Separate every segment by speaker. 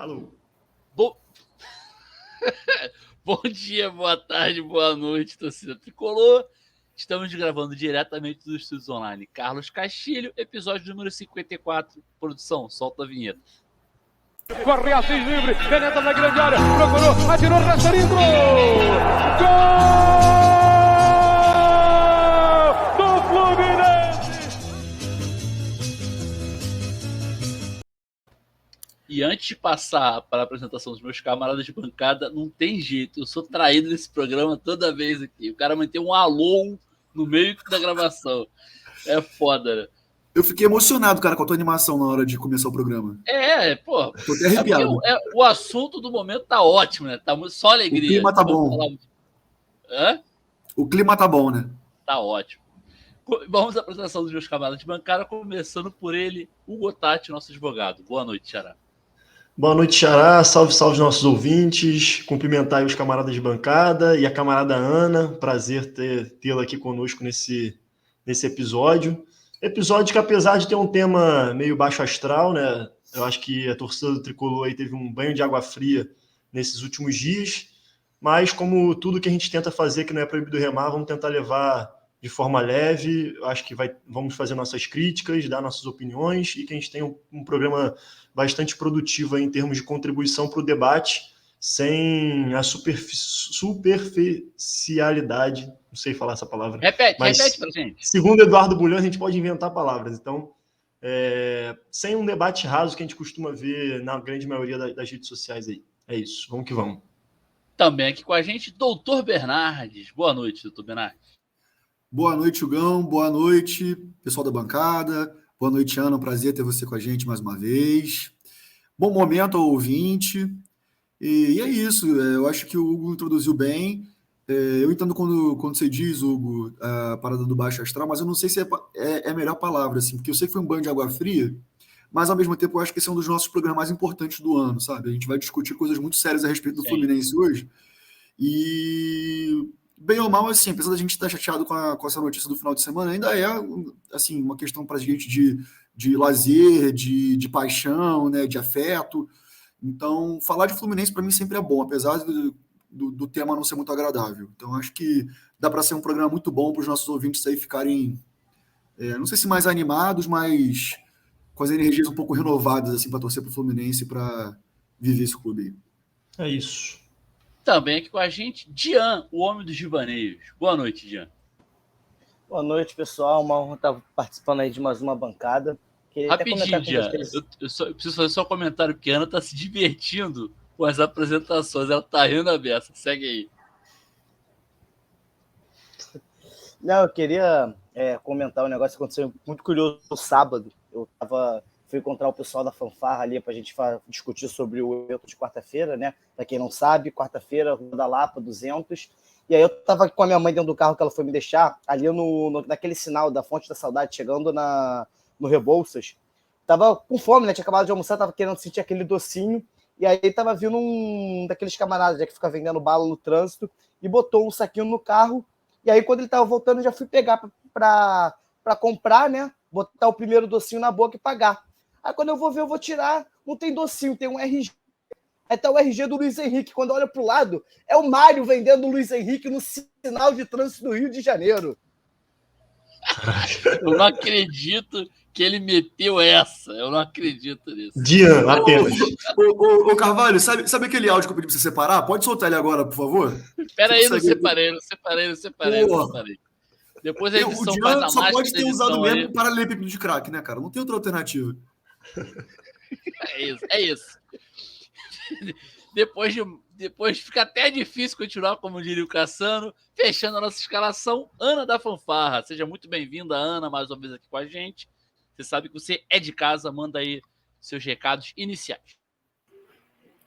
Speaker 1: Alô.
Speaker 2: Bo... Bom dia, boa tarde, boa noite, torcida tricolor. Estamos gravando diretamente dos estúdios online. Carlos Castilho, episódio número 54. Produção, solta a vinheta.
Speaker 3: Corre assim livre, penetra na grande área, procurou, atirou, Rasterinho, gol do Fluminense!
Speaker 2: E antes de passar para a apresentação dos meus camaradas de bancada, não tem jeito, eu sou traído nesse programa toda vez aqui. O cara mantém um alô no meio da gravação. É foda, né?
Speaker 4: Eu fiquei emocionado, cara, com a tua animação na hora de começar o programa.
Speaker 2: Pô.
Speaker 4: Tô até arrepiado.
Speaker 2: O assunto do momento tá ótimo, né? Tá só alegria.
Speaker 4: O clima tá bom.
Speaker 2: Hã?
Speaker 4: O clima tá bom, né?
Speaker 2: Tá ótimo. Vamos à apresentação dos meus camaradas de bancada, começando por ele, Hugo Tati, nosso advogado. Boa noite, Xará.
Speaker 1: Boa noite, Xará. Salve, salve nossos ouvintes. Cumprimentar aí os camaradas de bancada e a camarada Ana. Prazer tê-la aqui conosco nesse episódio. Episódio que, apesar de ter um tema meio baixo astral, né? Eu acho que a torcida do Tricolor aí teve um banho de água fria nesses últimos dias. Mas, como tudo que a gente tenta fazer que não é proibido remar, vamos tentar levar de forma leve. Eu acho que vamos fazer nossas críticas, dar nossas opiniões e que a gente tenha um programa bastante produtivo aí em termos de contribuição para o debate, sem a superficialidade, não sei falar essa palavra.
Speaker 2: Repete pra gente.
Speaker 1: Segundo Eduardo Bulhões, a gente pode inventar palavras. Então, sem um debate raso que a gente costuma ver na grande maioria das redes sociais aí. É isso, vamos que vamos.
Speaker 2: Também aqui com a gente, Doutor Bernardes. Boa noite, Doutor Bernardes.
Speaker 4: Boa noite, Hugão. Boa noite, pessoal da bancada. Boa noite, Ana. Um prazer ter você com a gente mais uma vez. Bom momento ao ouvinte. E é isso. Eu acho que o Hugo introduziu bem. Eu entendo quando você diz, Hugo, a parada do baixo astral, mas eu não sei se é a melhor palavra, assim, porque eu sei que foi um banho de água fria, mas ao mesmo tempo eu acho que esse é um dos nossos programas mais importantes do ano, sabe? A gente vai discutir coisas muito sérias a respeito do Fluminense hoje. E, bem ou mal, assim, apesar da gente estar chateado com essa notícia do final de semana, ainda é, assim, uma questão para a gente de lazer, de paixão, né, de afeto. Então, falar de Fluminense para mim sempre é bom, apesar do tema não ser muito agradável. Então, acho que dá para ser um programa muito bom para os nossos ouvintes aí ficarem, não sei se mais animados, mas com as energias um pouco renovadas assim, para torcer para o Fluminense, para viver esse clube aí.
Speaker 1: É isso.
Speaker 2: Também aqui com a gente, Dian, o homem dos divaneios. Boa noite, Dian.
Speaker 5: Boa noite, pessoal. Uma honra estar participando aí de mais uma bancada.
Speaker 2: Rapidinho, Dian. Eu preciso fazer só um comentário, porque a Ana está se divertindo com as apresentações. Ela está rindo a beça. Segue aí.
Speaker 5: Não, eu queria comentar um negócio que aconteceu muito curioso no sábado. Fui encontrar o pessoal da Fanfarra ali para a gente discutir sobre o evento de quarta-feira, né? Para quem não sabe, quarta-feira, Rua da Lapa, 200. E aí eu estava com a minha mãe dentro do carro que ela foi me deixar, ali naquele sinal da Fonte da Saudade, chegando no Rebouças. Tava com fome, né? Tinha acabado de almoçar, tava querendo sentir aquele docinho. E aí tava vindo um daqueles camaradas que fica vendendo bala no trânsito e botou um saquinho no carro. E aí, quando ele tava voltando, eu já fui pegar para comprar, né? Botar o primeiro docinho na boca e pagar. Aí, quando eu vou ver, eu vou tirar. Não tem docinho, tem um RG. Aí tá o RG do Luiz Henrique. Quando eu olho pro lado, é o Mário vendendo o Luiz Henrique no sinal de trânsito do Rio de Janeiro.
Speaker 2: Eu não acredito que ele meteu essa. Eu não acredito nisso.
Speaker 1: Dian, apenas.
Speaker 4: Ô Carvalho, sabe aquele áudio que eu pedi pra você separar? Pode soltar ele agora, por favor?
Speaker 2: Espera aí, não separei. Depois a edição faz a
Speaker 4: só
Speaker 2: mágica
Speaker 4: pode ter usado
Speaker 2: aí.
Speaker 4: mesmo paralelepípedo de crack, né, cara? Não tem outra alternativa.
Speaker 2: É isso. Depois fica até difícil continuar, como diria o Cassano. Fechando a nossa escalação, Ana da Fanfarra. Seja muito bem-vinda, Ana, mais uma vez aqui com a gente. Você sabe que você é de casa, manda aí seus recados iniciais.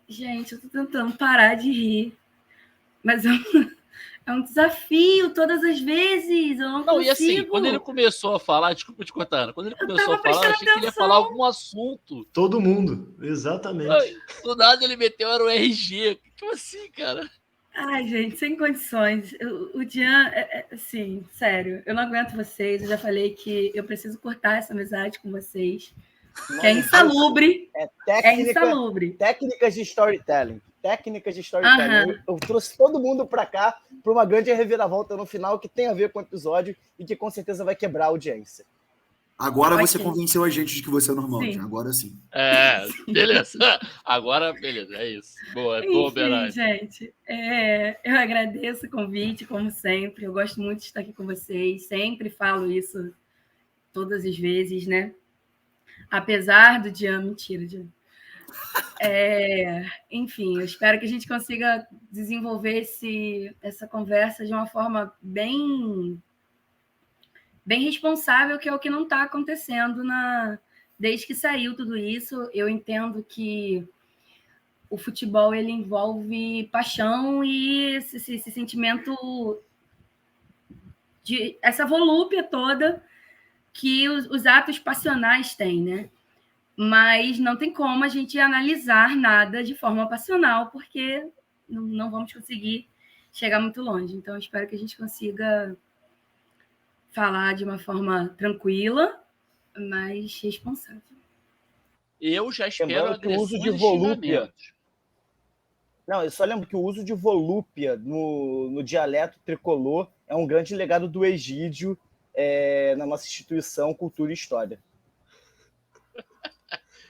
Speaker 6: Gente, eu tô tentando parar de rir, mas é um desafio todas as vezes, eu não consigo.
Speaker 2: E assim, quando ele começou a falar, desculpa te cortar, Ana, quando ele começou a falar, eu achei que ele ia falar algum assunto.
Speaker 1: Todo mundo, exatamente.
Speaker 2: Do nada ele meteu, era o RG. Como assim, cara?
Speaker 6: Ai, gente, sem condições. O Dian, assim, sério, eu não aguento vocês. Eu já falei que eu preciso cortar essa amizade com vocês, Que é insalubre.
Speaker 5: É
Speaker 6: É insalubre.
Speaker 5: técnicas de storytelling. Técnicas de storytelling. Eu trouxe todo mundo para cá para uma grande reviravolta no final que tem a ver com o episódio e que com certeza vai quebrar a audiência.
Speaker 4: Agora você
Speaker 6: Ok.
Speaker 4: convenceu a gente de que você é normal,
Speaker 6: Sim.
Speaker 4: Jean. Agora sim.
Speaker 2: Beleza. Agora, beleza, é isso. Boa,
Speaker 6: Enfim,
Speaker 2: Bernardo.
Speaker 6: gente, eu agradeço o convite, como sempre. Eu gosto muito de estar aqui com vocês. Sempre falo isso todas as vezes, né? Apesar do Jean, mentira, Jean. Enfim, eu espero que a gente consiga desenvolver essa conversa de uma forma bem responsável, que é o que não está acontecendo desde que saiu tudo isso. Eu entendo que o futebol ele envolve paixão e esse sentimento de essa volúpia toda que os atos passionais têm, né? Mas não tem como a gente analisar nada de forma passional, porque não vamos conseguir chegar muito longe. Então, eu espero que a gente consiga falar de uma forma tranquila, mas responsável.
Speaker 2: Eu já espero
Speaker 5: Lembrando que o uso
Speaker 2: agressões
Speaker 5: de
Speaker 2: e
Speaker 5: volúpia.
Speaker 2: xingamentos.
Speaker 5: Não, eu só lembro que o uso de volúpia no dialeto tricolor é um grande legado do Egídio na nossa instituição Cultura e História.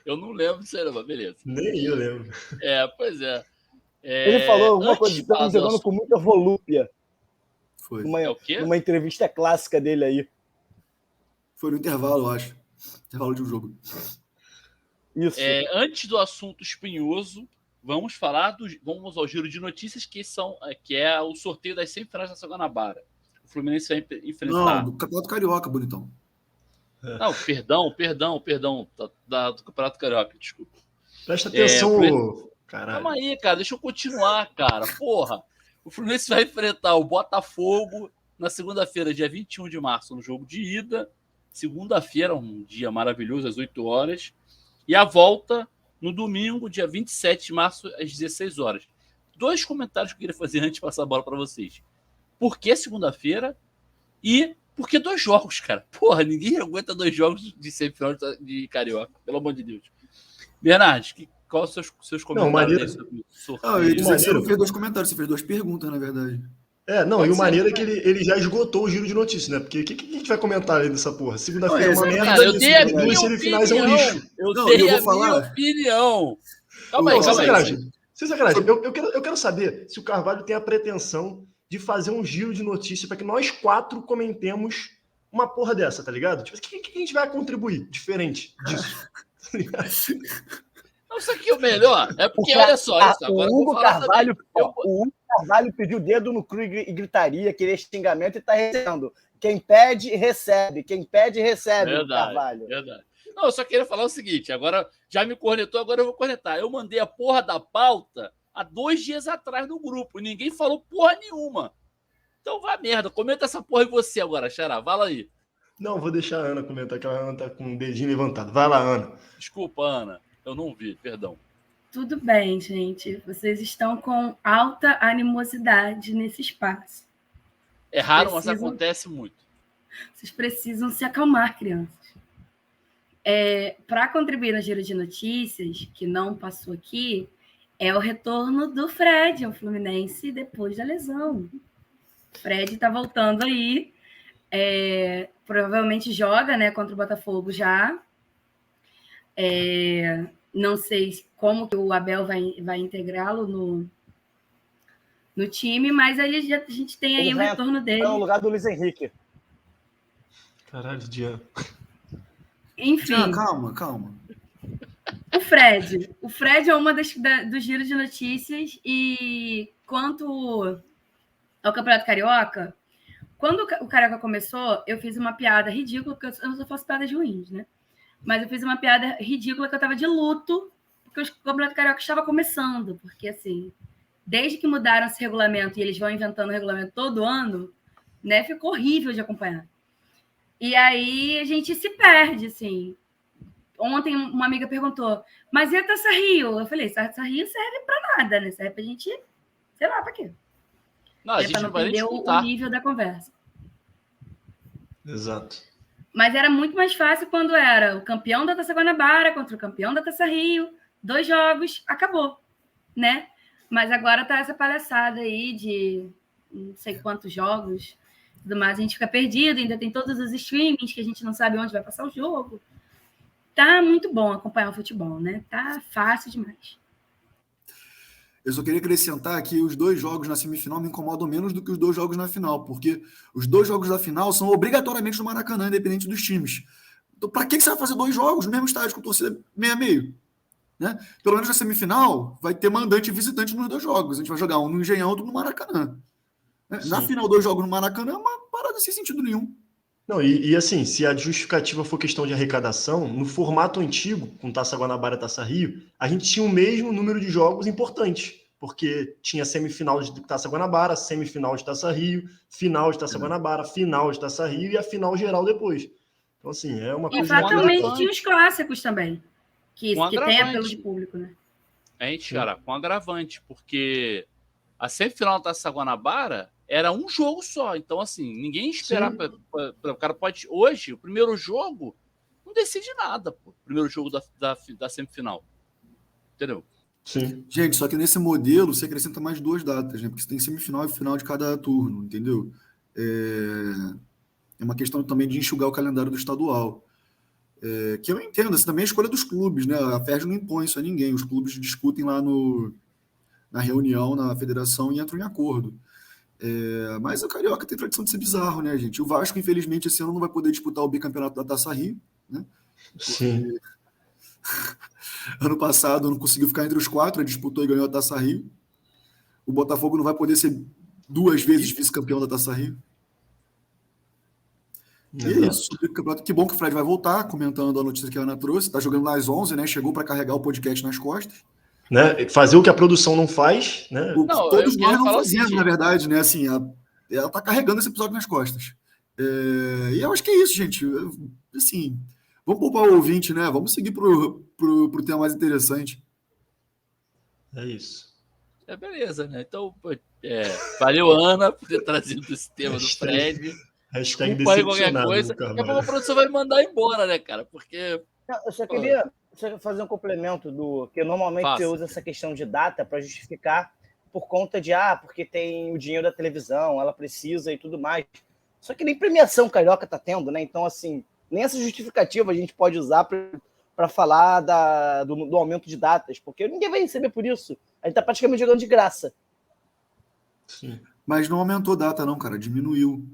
Speaker 2: Eu não lembro disso aí, mas beleza.
Speaker 1: Nem eu lembro.
Speaker 2: Pois é.
Speaker 5: Ele falou alguma
Speaker 2: Antes
Speaker 5: coisa,
Speaker 2: de falar
Speaker 5: estamos
Speaker 2: do
Speaker 5: jogando
Speaker 2: assunto-
Speaker 5: com muita volúpia.
Speaker 4: Foi.
Speaker 2: É o quê?
Speaker 5: Numa entrevista clássica dele aí.
Speaker 4: Foi no intervalo, eu acho. Intervalo de um jogo.
Speaker 5: Isso.
Speaker 2: Antes do assunto espinhoso, vamos ao giro de notícias, que é o sorteio das semifinais da Guanabara. O Fluminense vai enfrentar.
Speaker 4: Não, do Campeonato Carioca, bonitão.
Speaker 2: Não, perdão. Do Campeonato Carioca, desculpa.
Speaker 1: Presta atenção,
Speaker 2: Calma
Speaker 1: caralho.
Speaker 2: aí, cara, deixa eu continuar, cara. Porra, o Fluminense vai enfrentar o Botafogo na segunda-feira, dia 21 de março, no jogo de ida. Segunda-feira, um dia maravilhoso, às 8 horas. E a volta no domingo, dia 27 de março, às 16 horas. 2 comentários que eu queria fazer antes de passar a bola para vocês. Por que segunda-feira? E por que 2 jogos, cara? Porra, ninguém aguenta 2 jogos de semifinal de Carioca, pelo amor de Deus. Bernardo, quais são os seus comentários
Speaker 1: maneiro.
Speaker 2: aí sobre o
Speaker 4: Eu ia
Speaker 2: sorteio?
Speaker 4: dizer que você não fez 2 comentários, você fez 2 perguntas, na verdade.
Speaker 1: E o
Speaker 2: Pode ser.
Speaker 1: maneiro é que ele já esgotou o giro de notícias, né? Porque o que a gente vai comentar aí dessa porra? Segunda-feira é uma merda.
Speaker 2: Cara, eu dei a
Speaker 1: duas
Speaker 2: minha
Speaker 1: semifinais é um
Speaker 2: opinião.
Speaker 1: lixo.
Speaker 2: Eu
Speaker 4: Não,
Speaker 2: dei
Speaker 4: eu vou
Speaker 2: a
Speaker 4: falar.
Speaker 2: minha opinião. Calma
Speaker 1: Não,
Speaker 2: aí,
Speaker 1: sem
Speaker 2: calma aí.
Speaker 1: sacanagem. Sem sacanagem. Eu quero saber se o Carvalho tem a pretensão de fazer um giro de notícias para que nós 4 comentemos uma porra dessa, tá ligado? Tipo, o que a gente vai contribuir diferente disso? Tá ligado?
Speaker 2: Não, isso aqui é o melhor. É porque, olha só, isso, agora eu
Speaker 5: o
Speaker 2: vou
Speaker 5: Hugo
Speaker 2: falar
Speaker 5: Carvalho,
Speaker 2: também.
Speaker 5: o Hugo Carvalho pediu o dedo no cru e gritaria, queria xingamento e tá recebendo. Quem pede, recebe. Quem pede, recebe, Carvalho.
Speaker 2: Verdade. Não, eu só queria falar o seguinte, agora já me cornetou, agora eu vou cornetar. Eu mandei a porra da pauta há 2 dias atrás no grupo, e ninguém falou porra nenhuma. Então vá merda, comenta essa porra em você agora, Xará, fala aí.
Speaker 1: Não, vou deixar a Ana comentar, que a Ana tá com o dedinho levantado. Vai lá, Ana.
Speaker 2: Desculpa, Ana, eu não vi, perdão.
Speaker 6: Tudo bem, gente. Vocês estão com alta animosidade nesse espaço.
Speaker 2: É raro, mas
Speaker 6: Precisam-
Speaker 2: acontece muito.
Speaker 6: Vocês precisam se acalmar, crianças. Para contribuir no giro de notícias, que não passou aqui, é o retorno do Fred ao Fluminense depois da lesão. O Fred está voltando aí. Provavelmente joga, né, contra o Botafogo já. Não sei como que o Abel vai integrá-lo no time, mas a gente tem aí
Speaker 5: Ele
Speaker 6: o
Speaker 5: vai
Speaker 6: retorno dele.
Speaker 5: Tá no lugar do Luiz Henrique.
Speaker 1: Caralho, Dian.
Speaker 6: Enfim,
Speaker 4: Jean, calma.
Speaker 6: o Fred é uma dos giros de notícias. E quanto ao Campeonato Carioca, quando o Carioca começou, eu fiz uma piada ridícula, porque eu não só faço piadas ruins, né? Mas eu fiz uma piada ridícula que eu tava de luto, porque o Campeonato Carioca estava começando. Porque, assim, desde que mudaram esse regulamento e eles vão inventando o regulamento todo ano, né? Ficou horrível de acompanhar. E aí a gente se perde, assim. Ontem uma amiga perguntou, mas e a Taça Rio? Eu falei, Taça Rio serve para nada, né? Serve pra gente, sei lá, para quê?
Speaker 2: Não, a gente
Speaker 6: Para
Speaker 2: não
Speaker 6: não
Speaker 2: vai nem
Speaker 6: perder o
Speaker 2: disputar.
Speaker 6: nível da conversa.
Speaker 1: Exato.
Speaker 6: Mas era muito mais fácil quando era o campeão da Taça Guanabara contra o campeão da Taça Rio, 2 jogos, acabou, né? Mas agora tá essa palhaçada aí de não sei quantos jogos, tudo mais, a gente fica perdido, ainda tem todos os streamings que a gente não sabe onde vai passar o jogo. Tá muito bom acompanhar o futebol, né? Tá fácil demais.
Speaker 4: Eu só queria acrescentar que os 2 jogos na semifinal me incomodam menos do que os 2 jogos na final, porque os 2 jogos da final são obrigatoriamente no Maracanã, independente dos times. Então, para que você vai fazer 2 jogos no mesmo estádio com torcida meio a meio? Né? Pelo menos na semifinal vai ter mandante e visitante nos 2 jogos. A gente vai jogar um no Engenhão, outro no Maracanã. Né? Na final, 2 jogos no Maracanã é uma parada sem sentido nenhum.
Speaker 1: Não, e assim, se a justificativa for questão de arrecadação, no formato antigo, com Taça Guanabara e Taça Rio, a gente tinha o mesmo número de jogos importantes, porque tinha semifinal de Taça Guanabara, semifinal de Taça Rio, final de Taça Guanabara, final de Taça Rio e a final geral depois. Então, assim, é uma
Speaker 6: E
Speaker 1: coisa...
Speaker 6: fatalmente tinha os clássicos também, que
Speaker 2: Com
Speaker 6: tem
Speaker 2: agravante.
Speaker 6: apelo de público, né?
Speaker 2: A gente, cara, com agravante, porque a semifinal da Taça Guanabara era um jogo só. Então, assim, ninguém esperava. O cara pode. Hoje, o primeiro jogo não decide nada, pô. O primeiro jogo da semifinal. Entendeu?
Speaker 1: Sim.
Speaker 4: Gente, só que nesse modelo você acrescenta mais 2 datas, né? Porque você tem semifinal e final de cada turno, entendeu? É uma questão também de enxugar o calendário do estadual. Que eu entendo, assim, também é a escolha dos clubes, né? A FERJ não impõe isso a ninguém. Os clubes discutem lá na reunião, na federação e entram em acordo. Mas o Carioca tem tradição de ser bizarro, né, gente? O Vasco, infelizmente, esse ano não vai poder disputar o bicampeonato da Taça Rio, né?
Speaker 1: Sim.
Speaker 4: Ano passado não conseguiu ficar entre os 4, ele disputou e ganhou a Taça Rio. O Botafogo não vai poder ser 2 vezes vice-campeão da Taça Rio. E é isso. Que bom que o Fred vai voltar, comentando a notícia que a Ana trouxe. Tá jogando nas 11, né? Chegou para carregar o podcast nas costas.
Speaker 1: Né? Fazer o que a produção não faz, né?
Speaker 2: Não,
Speaker 4: Todos
Speaker 2: eu
Speaker 4: nós
Speaker 2: ia
Speaker 4: não
Speaker 2: falar o
Speaker 4: fazemos,
Speaker 2: seguinte.
Speaker 4: na verdade, né? Assim, ela tá carregando esse episódio nas costas. E eu acho que é isso, gente. Assim, vamos poupar o ouvinte, né? Vamos seguir pro tema mais interessante.
Speaker 1: É isso.
Speaker 2: Beleza, né? Então, valeu, Ana, por ter trazido esse tema do Fred.
Speaker 1: Hashtag
Speaker 2: Desculpa aí qualquer
Speaker 1: decepcionado,
Speaker 2: coisa.
Speaker 1: Carvalho.
Speaker 2: Daqui a pouco a produção vai me mandar embora, né, cara? Porque.
Speaker 5: Eu só queria fazer um complemento que normalmente você usa essa questão de data para justificar por conta de porque tem o dinheiro da televisão, ela precisa e tudo mais. Só que nem premiação Carioca tá tendo, né? Então, assim, nem essa justificativa a gente pode usar para falar do aumento de datas, porque ninguém vai receber por isso. A gente tá praticamente jogando de graça.
Speaker 4: Sim. Mas não aumentou data, não, cara. Diminuiu.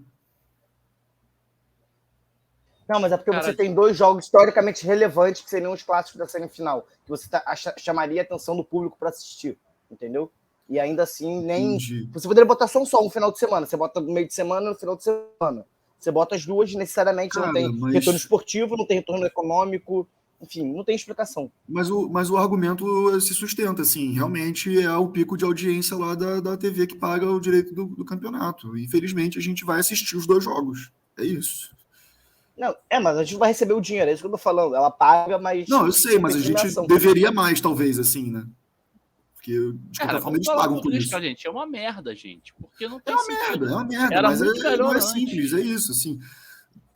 Speaker 5: Não, mas é porque você tem 2 jogos historicamente relevantes que seriam os clássicos da semifinal, que você chamaria a atenção do público para assistir, entendeu? E ainda assim, nem.
Speaker 4: Entendi.
Speaker 5: Você poderia botar só um final de semana. Você bota no meio de semana e no final de semana. Você bota as duas, necessariamente não tem retorno esportivo, não tem retorno econômico, enfim, não tem explicação.
Speaker 4: Mas o argumento se sustenta, assim, realmente é o pico de audiência lá da TV que paga o direito do campeonato. Infelizmente, a gente vai assistir os 2 jogos. É isso.
Speaker 5: Não, mas a gente vai receber o dinheiro, é isso que eu tô falando. Ela paga, mas.
Speaker 4: Não, eu sei, mas a gente deveria mais, talvez, assim, né? Porque, de qualquer forma, eles pagam por isso.
Speaker 2: Gente, é uma merda, gente. Porque não tem
Speaker 4: sentido. É uma merda, mas não é simples, é isso, assim.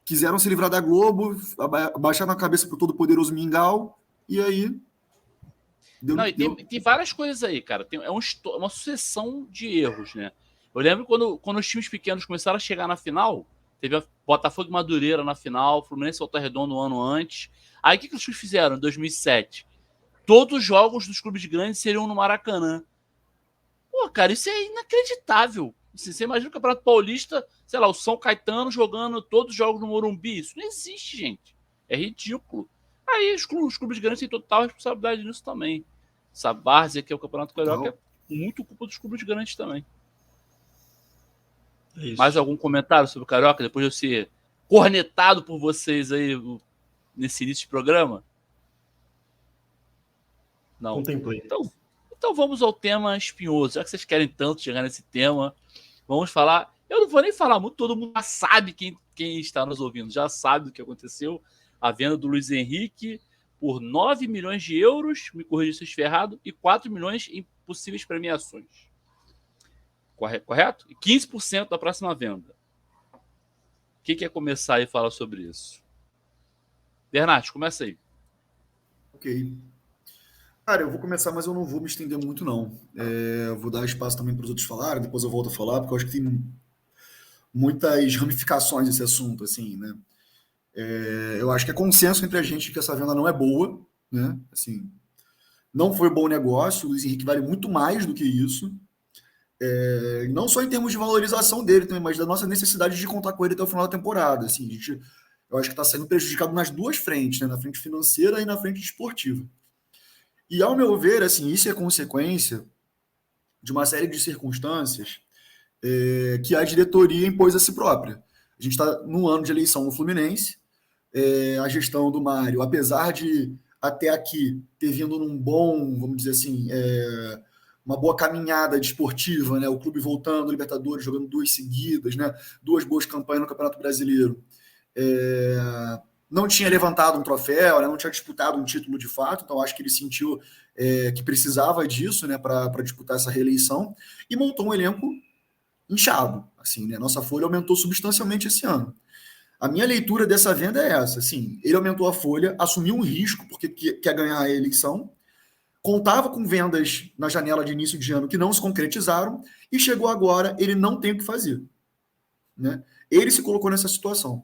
Speaker 4: Quiseram se livrar da Globo, abaixaram a cabeça pro todo poderoso Mingau, e aí...
Speaker 2: Tem várias coisas aí, cara. É uma sucessão de erros, né? Eu lembro quando os times pequenos começaram a chegar na final, teve a Botafogo e Madureira na final, Fluminense e Volta Redonda um ano antes. Aí o que os times fizeram em 2007? Todos os jogos dos clubes grandes seriam no Maracanã. Pô, cara, isso é inacreditável. Você imagina o Campeonato Paulista, sei lá, o São Caetano jogando todos os jogos no Morumbi. Isso não existe, gente. É ridículo. Aí os clubes grandes têm total responsabilidade nisso também. Essa várzea que é o Campeonato Carioca é muito culpa dos clubes grandes também.
Speaker 1: Isso.
Speaker 2: Mais algum comentário sobre o Carioca, depois de eu ser cornetado por vocês aí nesse início de programa? Não.
Speaker 1: Contemplei.
Speaker 2: Então vamos ao tema espinhoso. Já que vocês querem tanto chegar nesse tema, vamos falar... Eu não vou nem falar muito, todo mundo já sabe quem está nos ouvindo, já sabe do que aconteceu. A venda do Luiz Henrique por 9 milhões de euros, me corrija se eu estiver errado, e 4 milhões em possíveis premiações. Correto? E 15% da próxima venda. Quem quer começar e falar sobre isso? Bernardo, começa aí.
Speaker 4: Ok. Cara, eu vou começar, mas eu não vou me estender muito, não. Eu vou dar espaço também para os outros falarem, depois eu volto a falar, porque eu acho que tem muitas ramificações esse assunto, assim, né? Eu acho que é consenso entre a gente que essa venda não é boa, né? Assim, não foi bom negócio, o Luiz Henrique vale muito mais do que isso. Não só em termos de valorização dele também, mas da nossa necessidade de contar com ele até o final da temporada. Assim, eu acho que está sendo prejudicado nas duas frentes, né? Na frente financeira e na frente esportiva. E, ao meu ver, assim, isso é consequência de uma série de circunstâncias que a diretoria impôs a si própria. A gente está num ano de eleição no Fluminense, a gestão do Mário, apesar de até aqui ter vindo num bom, vamos dizer assim, uma boa caminhada desportiva, né? O clube voltando, Libertadores, jogando 2 seguidas, né? 2 boas campanhas no Campeonato Brasileiro. Não tinha levantado um troféu, né? Não tinha disputado um título de fato, então acho que ele sentiu que precisava disso, né? Para disputar essa reeleição, e montou um elenco inchado. Assim, né? Nossa folha aumentou substancialmente esse ano. A minha leitura dessa venda é essa, assim, ele aumentou a folha, assumiu um risco porque quer ganhar a eleição, contava com vendas na janela de início de ano que não se concretizaram, e chegou agora, ele não tem o que fazer. Né? Ele se colocou nessa situação.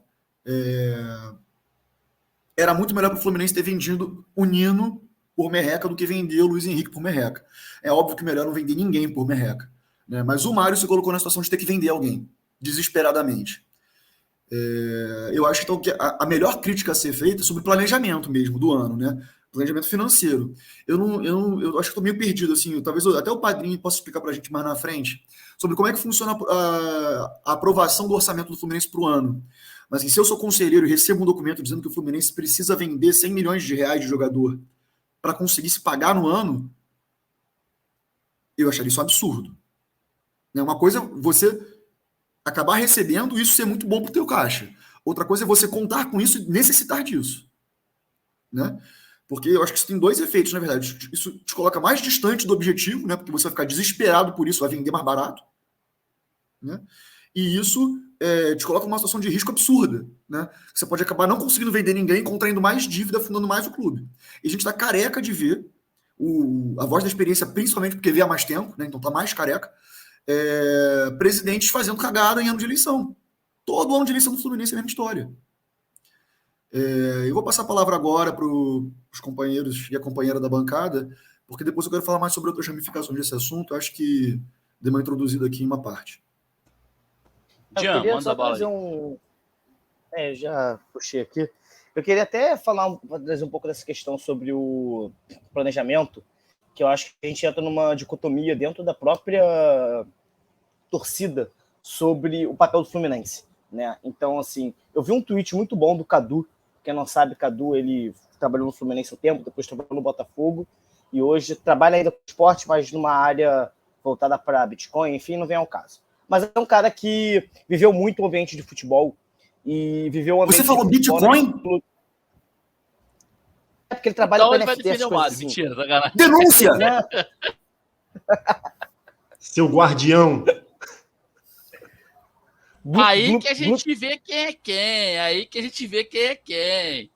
Speaker 4: Era muito melhor para o Fluminense ter vendido o Nino por merreca do que vender o Luiz Henrique por merreca. É óbvio que melhor não vender ninguém por merreca. Né? Mas o Mário se colocou na situação de ter que vender alguém, desesperadamente. Eu acho então que a melhor crítica a ser feita é sobre planejamento mesmo do ano, né? Planejamento financeiro. Eu acho que estou meio perdido, assim, talvez até o Padrinho possa explicar para a gente mais na frente, sobre como é que funciona a aprovação do orçamento do Fluminense para o ano. Mas assim, se eu sou conselheiro e recebo um documento dizendo que o Fluminense precisa vender 100 milhões de reais de jogador para conseguir se pagar no ano, eu acharia isso um absurdo. Uma coisa é você acabar recebendo isso ser muito bom para o teu caixa. Outra coisa é você contar com isso e necessitar disso. Né? Porque eu acho que isso tem 2 efeitos, na verdade. Isso te coloca mais distante do objetivo, né? Porque você vai ficar desesperado por isso, vai vender mais barato. Né? E isso te coloca numa situação de risco absurda. Né? Você pode acabar não conseguindo vender ninguém, contraindo mais dívida, fundando mais o clube. E a gente está careca de ver a voz da experiência, principalmente porque vê há mais tempo, né? Então está mais careca, presidentes fazendo cagada em ano de eleição. Todo ano de eleição do Fluminense é a mesma história. Eu vou passar a palavra agora para os companheiros e a companheira da bancada, porque depois eu quero falar mais sobre outras ramificações desse assunto. Eu acho que dei uma introduzida aqui em uma parte.
Speaker 2: Jean, manda bala
Speaker 5: aí. Já puxei aqui. Eu queria até trazer um pouco dessa questão sobre o planejamento, que eu acho que a gente entra numa dicotomia dentro da própria torcida sobre o papel do Fluminense. Né? Então, assim, eu vi um tweet muito bom do Cadu. Quem não sabe, Cadu, ele trabalhou no Fluminense há um tempo, depois trabalhou no Botafogo, e hoje trabalha ainda com esporte, mas numa área voltada para Bitcoin, enfim, não vem ao caso. Mas é um cara que viveu muito o ambiente de futebol, e viveu o ambiente.
Speaker 4: Você falou Bitcoin?
Speaker 5: É porque ele trabalha com
Speaker 2: ele vai
Speaker 5: NFT,
Speaker 2: defender o Mário.
Speaker 5: assim.
Speaker 2: Mentira, tá ganhando.
Speaker 4: Denúncia!
Speaker 1: Seu guardião.
Speaker 2: Aí que a gente vê quem é quem. Aí que a gente vê quem é quem.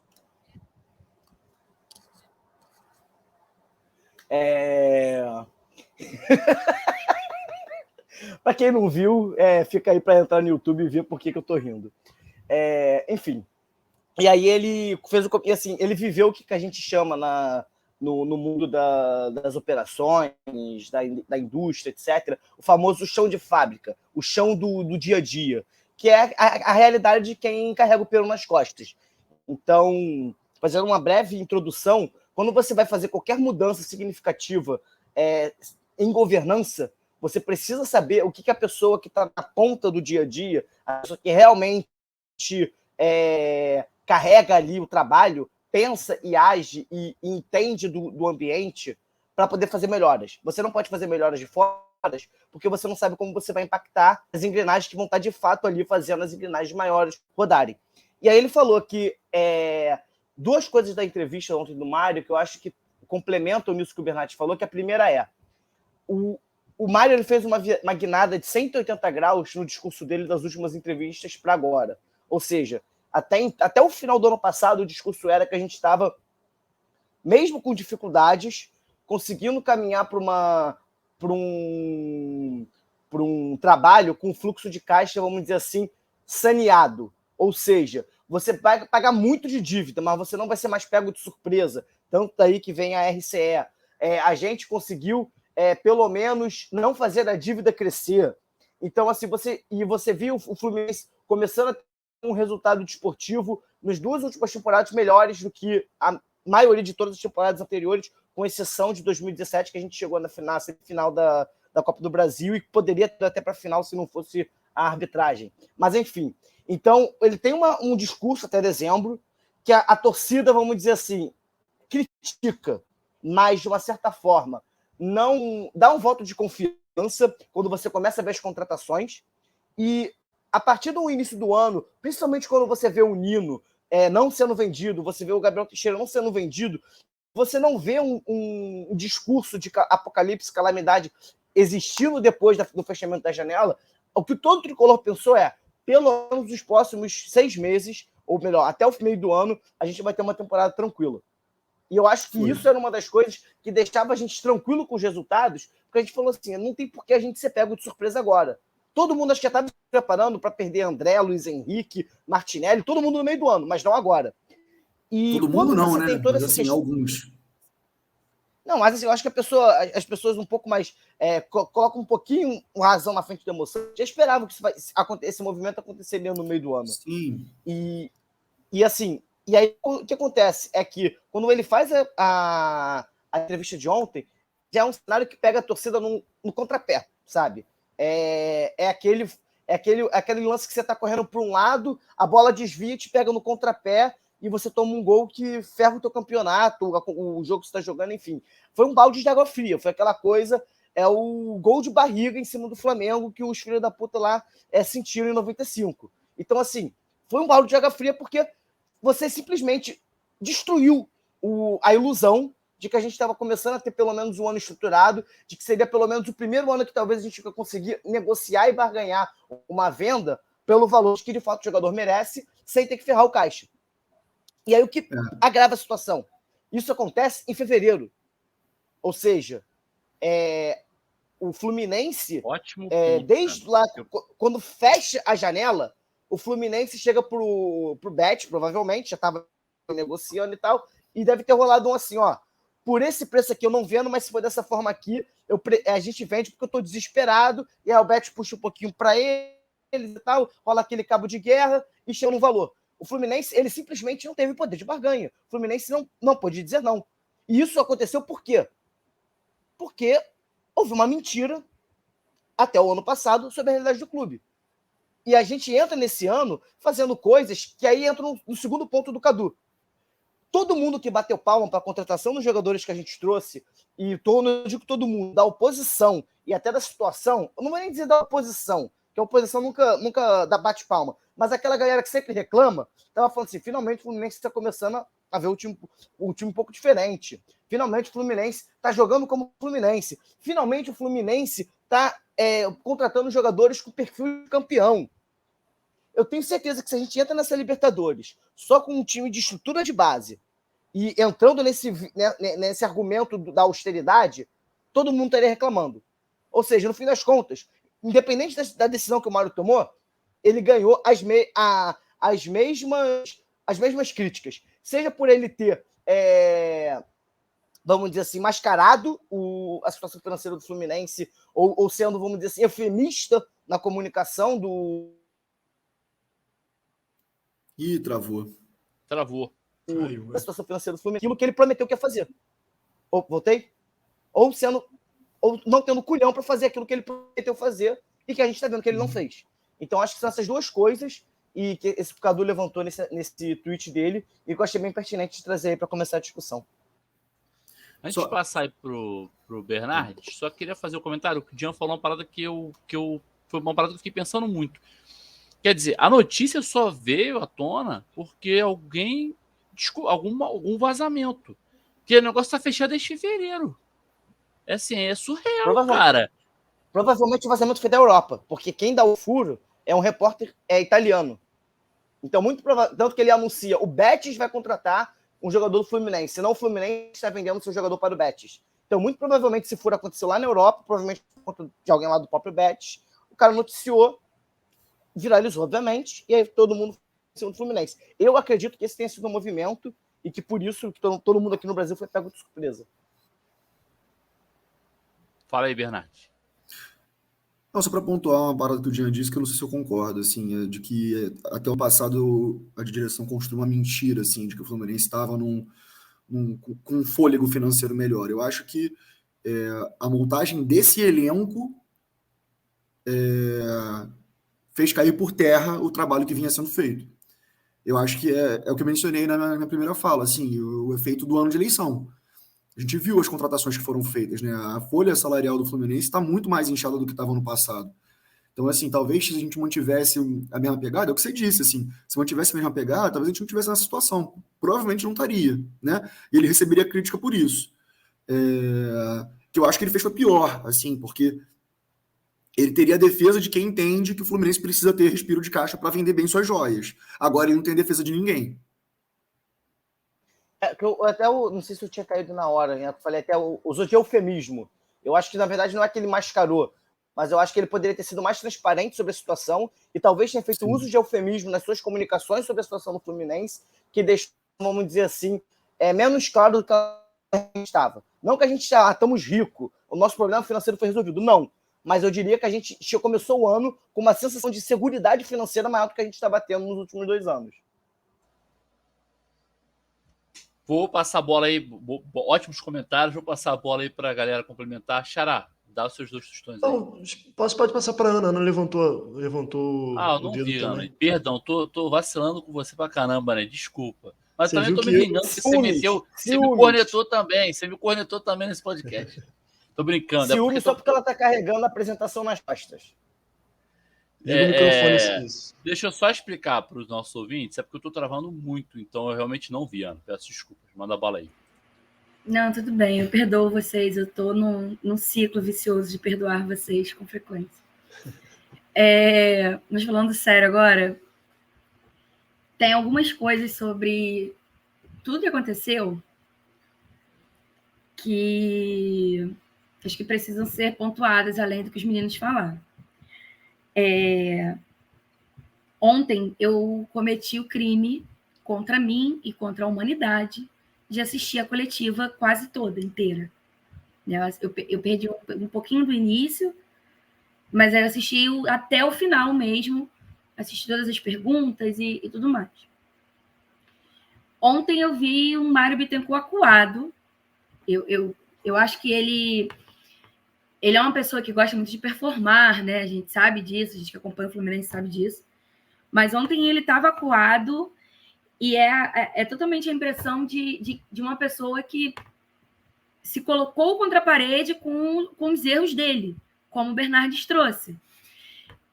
Speaker 5: Para quem não viu, fica aí para entrar no YouTube e ver por que eu tô rindo. Enfim. E aí ele fez e assim, ele viveu o que a gente chama no mundo das operações, da indústria, etc., o famoso chão de fábrica, o chão do dia a dia, que é a realidade de quem carrega o pelo nas costas. Então, fazendo uma breve introdução, quando você vai fazer qualquer mudança significativa em governança, você precisa saber o que a pessoa que está na ponta do dia a dia, a pessoa que realmente carrega ali o trabalho, pensa e age e entende do ambiente para poder fazer melhoras. Você não pode fazer melhoras de fora, porque você não sabe como você vai impactar as engrenagens que vão estar de fato ali fazendo as engrenagens maiores rodarem. E aí ele falou que 2 coisas da entrevista ontem do Mário que eu acho que complementam nisso que o Bernardo falou, que a primeira o Mário ele fez uma guinada de 180 graus no discurso dele das últimas entrevistas para agora. Ou seja, Até o final do ano passado, o discurso era que a gente estava, mesmo com dificuldades, conseguindo caminhar para um trabalho com fluxo de caixa, vamos dizer assim, saneado. Ou seja, você vai pagar muito de dívida, mas você não vai ser mais pego de surpresa. Tanto daí que vem a RCE. A gente conseguiu, pelo menos, não fazer a dívida crescer. Então, assim, você viu o Fluminense começando a ter um resultado desportivo nas 2 últimas temporadas melhores do que a maioria de todas as temporadas anteriores, com exceção de 2017, que a gente chegou na semifinal da Copa do Brasil e poderia ter até para a final se não fosse a arbitragem. Mas, enfim. Então, ele tem um discurso até dezembro que a torcida, vamos dizer assim, critica, mas, de uma certa forma, não dá um voto de confiança quando você começa a ver as contratações. E, a partir do início do ano, principalmente quando você vê o Nino não sendo vendido, você vê o Gabriel Teixeira não sendo vendido, você não vê um discurso de apocalipse, calamidade existindo depois do fechamento da janela. O que todo tricolor pensou pelo menos nos próximos 6 meses, ou melhor, até o meio do ano, a gente vai ter uma temporada tranquila. E eu acho que isso era uma das coisas que deixava a gente tranquilo com os resultados, porque a gente falou assim, não tem por que a gente ser pego de surpresa agora. Todo mundo acho que já estava se preparando para perder André, Luiz Henrique, Martinelli, todo mundo no meio do ano, mas não agora. E
Speaker 4: todo mundo não, né?
Speaker 5: Tem toda
Speaker 4: mas
Speaker 5: essa
Speaker 4: assim,
Speaker 5: questão...
Speaker 4: alguns.
Speaker 5: Não, mas assim, eu acho que as pessoas um pouco mais colocam um pouquinho razão na frente da emoção. Já esperavam que esse movimento aconteceria no meio do ano.
Speaker 4: Sim.
Speaker 5: E assim, e aí o que acontece é que quando ele faz a entrevista de ontem, já é um cenário que pega a torcida no contrapé, sabe? Aquele lance que você está correndo para um lado, a bola desvia, te pega no contrapé e você toma um gol que ferra o teu campeonato, o jogo que você está jogando, enfim. Foi um balde de água fria, foi aquela coisa, o gol de barriga em cima do Flamengo que os filhos da puta lá sentiram em 95. Então, assim, foi um balde de água fria porque você simplesmente destruiu a ilusão de que a gente estava começando a ter pelo menos um ano estruturado, de que seria pelo menos o primeiro ano que talvez a gente ia conseguir negociar e barganhar uma venda pelo valor que de fato o jogador merece, sem ter que ferrar o caixa. E aí o que agrava a situação? Isso acontece em fevereiro. Ou seja, o Fluminense, desde lá, quando fecha a janela, o Fluminense chega pro Bet, provavelmente, já estava negociando e tal, e deve ter rolado assim, por esse preço aqui eu não vendo, mas se for dessa forma aqui, a gente vende porque eu estou desesperado, e aí o Bet puxa um pouquinho para eles e tal, rola aquele cabo de guerra e chega no valor. O Fluminense, ele simplesmente não teve poder de barganha. O Fluminense não pôde dizer não. E isso aconteceu por quê? Porque houve uma mentira até o ano passado sobre a realidade do clube. E a gente entra nesse ano fazendo coisas que aí entram no segundo ponto do Cadu. Todo mundo que bateu palma para a contratação dos jogadores que a gente trouxe, e eu digo todo mundo, da oposição e até da situação, eu não vou nem dizer da oposição, que a oposição nunca dá bate-palma, mas aquela galera que sempre reclama, estava falando assim, finalmente o Fluminense está começando a ver o time um pouco diferente. Finalmente o Fluminense está jogando como Fluminense. Finalmente o Fluminense está contratando jogadores com perfil de campeão. Eu tenho certeza que se a gente entra nessa Libertadores só com um time de estrutura de base e entrando nesse argumento da austeridade, todo mundo estaria reclamando. Ou seja, no fim das contas, independente da decisão que o Mário tomou, ele ganhou as mesmas críticas. Seja por ele ter, vamos dizer assim, mascarado a situação financeira do Fluminense, ou sendo, vamos dizer assim, eufemista na comunicação do...
Speaker 4: Ih, travou.
Speaker 5: Da situação financeira do Fluminense, aquilo que ele prometeu que ia fazer. Voltei? Ou não tendo culhão para fazer aquilo que ele prometeu fazer e que a gente está vendo que ele não fez. Então, acho que são essas duas coisas e que esse Cadu levantou nesse tweet dele e que eu achei bem pertinente de trazer aí para começar a discussão.
Speaker 2: Antes de passar aí pro Bernard, só queria fazer um comentário. O Jean falou uma parada que foi uma parada que eu fiquei pensando muito. Quer dizer, a notícia só veio à tona porque algum vazamento. Porque o negócio tá fechado desde fevereiro. É surreal, cara.
Speaker 5: Provavelmente o vazamento foi da Europa, porque quem dá o furo é um repórter italiano. Então, muito provável, tanto que ele anuncia, o Betis vai contratar um jogador do Fluminense, senão o Fluminense está vendendo seu jogador para o Betis. Então, muito provavelmente, se for acontecer lá na Europa, provavelmente por conta de alguém lá do próprio Betis, o cara noticiou, viralizou, obviamente, e aí todo mundo foi do Fluminense. Eu acredito que esse tenha sido um movimento e que por isso que todo mundo aqui no Brasil foi pego de surpresa.
Speaker 2: Fala aí, Bernardo.
Speaker 4: Não, só para pontuar uma parada que o Jean disse, que eu não sei se eu concordo, assim, de que até o passado a direção construiu uma mentira, assim, de que o Fluminense estava com um fôlego financeiro melhor. Eu acho que a montagem desse elenco fez cair por terra o trabalho que vinha sendo feito. Eu acho que é o que eu mencionei na minha primeira fala, assim, o efeito do ano de eleição. A gente viu as contratações que foram feitas, né? A folha salarial do Fluminense está muito mais inchada do que estava no passado. Então, assim, talvez se a gente mantivesse a mesma pegada, é o que você disse, assim, se mantivesse a mesma pegada, talvez a gente não estivesse nessa situação. Provavelmente não estaria, né? E ele receberia crítica por isso. Que eu acho que ele fez foi pior, assim, porque ele teria a defesa de quem entende que o Fluminense precisa ter respiro de caixa para vender bem suas joias. Agora ele não tem defesa de ninguém.
Speaker 5: Não sei se eu tinha caído na hora, né? Eu falei até, usou de eufemismo. Eu acho que, na verdade, não é que ele mascarou, mas eu acho que ele poderia ter sido mais transparente sobre a situação e talvez tenha feito uso de eufemismo nas suas comunicações sobre a situação do Fluminense, que deixou, vamos dizer assim, menos claro do que a gente estava. Não que a gente estamos ricos, o nosso problema financeiro foi resolvido, não. Mas eu diria que a gente começou o ano com uma sensação de seguridade financeira maior do que a gente está batendo nos últimos 2 anos.
Speaker 2: Vou passar a bola aí, ótimos comentários, vou passar a bola aí para a galera complementar. Xará, dá os seus 2 tostões aí.
Speaker 1: Então, pode passar para a Ana. A Ana levantou
Speaker 2: eu não
Speaker 1: o dedo
Speaker 2: vi,
Speaker 1: também.
Speaker 2: Ana. Perdão, tô vacilando com você pra caramba, né? Desculpa. Mas
Speaker 1: Você
Speaker 2: também
Speaker 1: viu
Speaker 2: tô me
Speaker 1: que
Speaker 2: vingando que você me cornetou também. Você me cornetou também nesse podcast. Tô brincando.
Speaker 5: Ciúme só porque ela tá carregando a apresentação nas costas.
Speaker 1: Liga o microfone.
Speaker 2: Deixa eu só explicar para os nossos ouvintes, é porque eu tô travando muito, então eu realmente não vi, Ana. Peço desculpas. Manda a bala aí.
Speaker 6: Não, tudo bem, eu perdoo vocês. Eu tô num ciclo vicioso de perdoar vocês com frequência. Mas falando sério agora, tem algumas coisas sobre tudo que aconteceu que acho que precisam ser pontuadas, além do que os meninos falaram. Ontem eu cometi o crime contra mim e contra a humanidade de assistir a coletiva quase toda, inteira. Eu perdi um pouquinho do início, mas eu assisti até o final mesmo, assisti todas as perguntas e tudo mais. Ontem eu vi um Mário Bittencourt acuado. Eu acho que ele é uma pessoa que gosta muito de performar, né? A gente sabe disso, a gente que acompanha o Fluminense sabe disso. Mas ontem ele estava acuado e é totalmente a impressão de uma pessoa que se colocou contra a parede com os erros dele, como o Bernardes trouxe.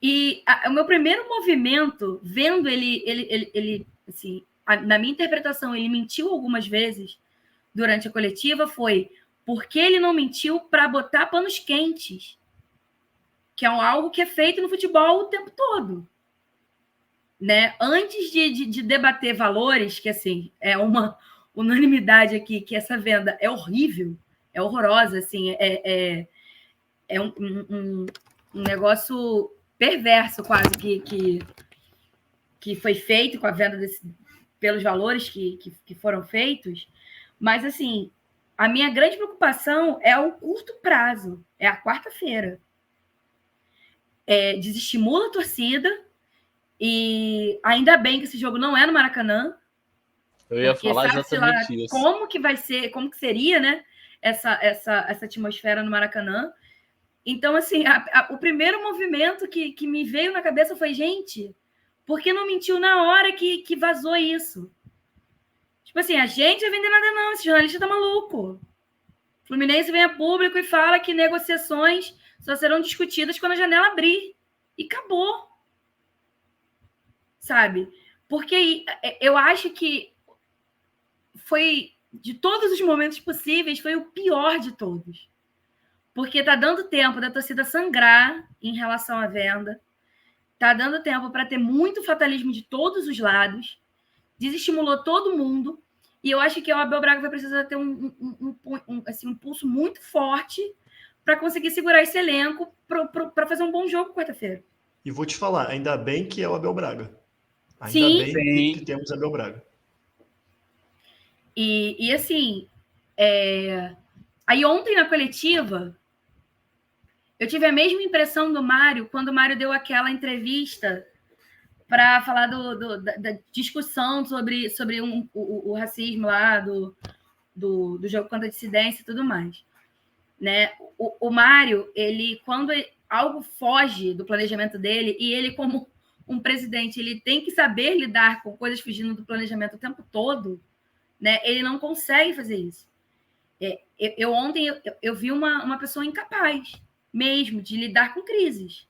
Speaker 6: E o meu primeiro movimento, vendo ele assim, na minha interpretação, ele mentiu algumas vezes durante a coletiva, foi porque ele não mentiu para botar panos quentes, que é algo que é feito no futebol o tempo todo. Né? Antes de debater valores, que assim, é uma unanimidade aqui, que essa venda é horrível, é horrorosa, assim, é um negócio perverso quase que foi feito com a venda pelos valores que foram feitos, mas assim, a minha grande preocupação é o curto prazo, é a quarta-feira. Desestimula a torcida. E ainda bem que esse jogo não é no Maracanã.
Speaker 2: Eu ia falar exatamente isso.
Speaker 6: Como que vai ser, como que seria, né? Essa atmosfera no Maracanã. Então, assim, o primeiro movimento que me veio na cabeça foi, gente, por que não mentiu na hora que vazou isso? Tipo assim, a gente vai vender nada não, esse jornalista tá maluco. O Fluminense vem a público e fala que negociações só serão discutidas quando a janela abrir. E acabou. Sabe? Porque eu acho que foi, de todos os momentos possíveis, foi o pior de todos. Porque tá dando tempo da torcida sangrar em relação à venda, tá dando tempo para ter muito fatalismo de todos os lados, desestimulou todo mundo, e eu acho que o Abel Braga vai precisar ter um pulso muito forte para conseguir segurar esse elenco para fazer um bom jogo quarta-feira.
Speaker 1: E vou te falar, ainda bem que é o Abel Braga. Ainda
Speaker 6: Sim.
Speaker 1: bem que temos Abel Braga.
Speaker 6: E assim, aí ontem na coletiva, eu tive a mesma impressão do Mário quando o Mário deu aquela entrevista para falar da discussão sobre o racismo lá, do jogo contra a dissidência e tudo mais. Né? O Mário, quando algo foge do planejamento dele, e ele, como um presidente, ele tem que saber lidar com coisas fugindo do planejamento o tempo todo, né? Ele não consegue fazer isso. Ontem eu vi uma pessoa incapaz mesmo de lidar com crises.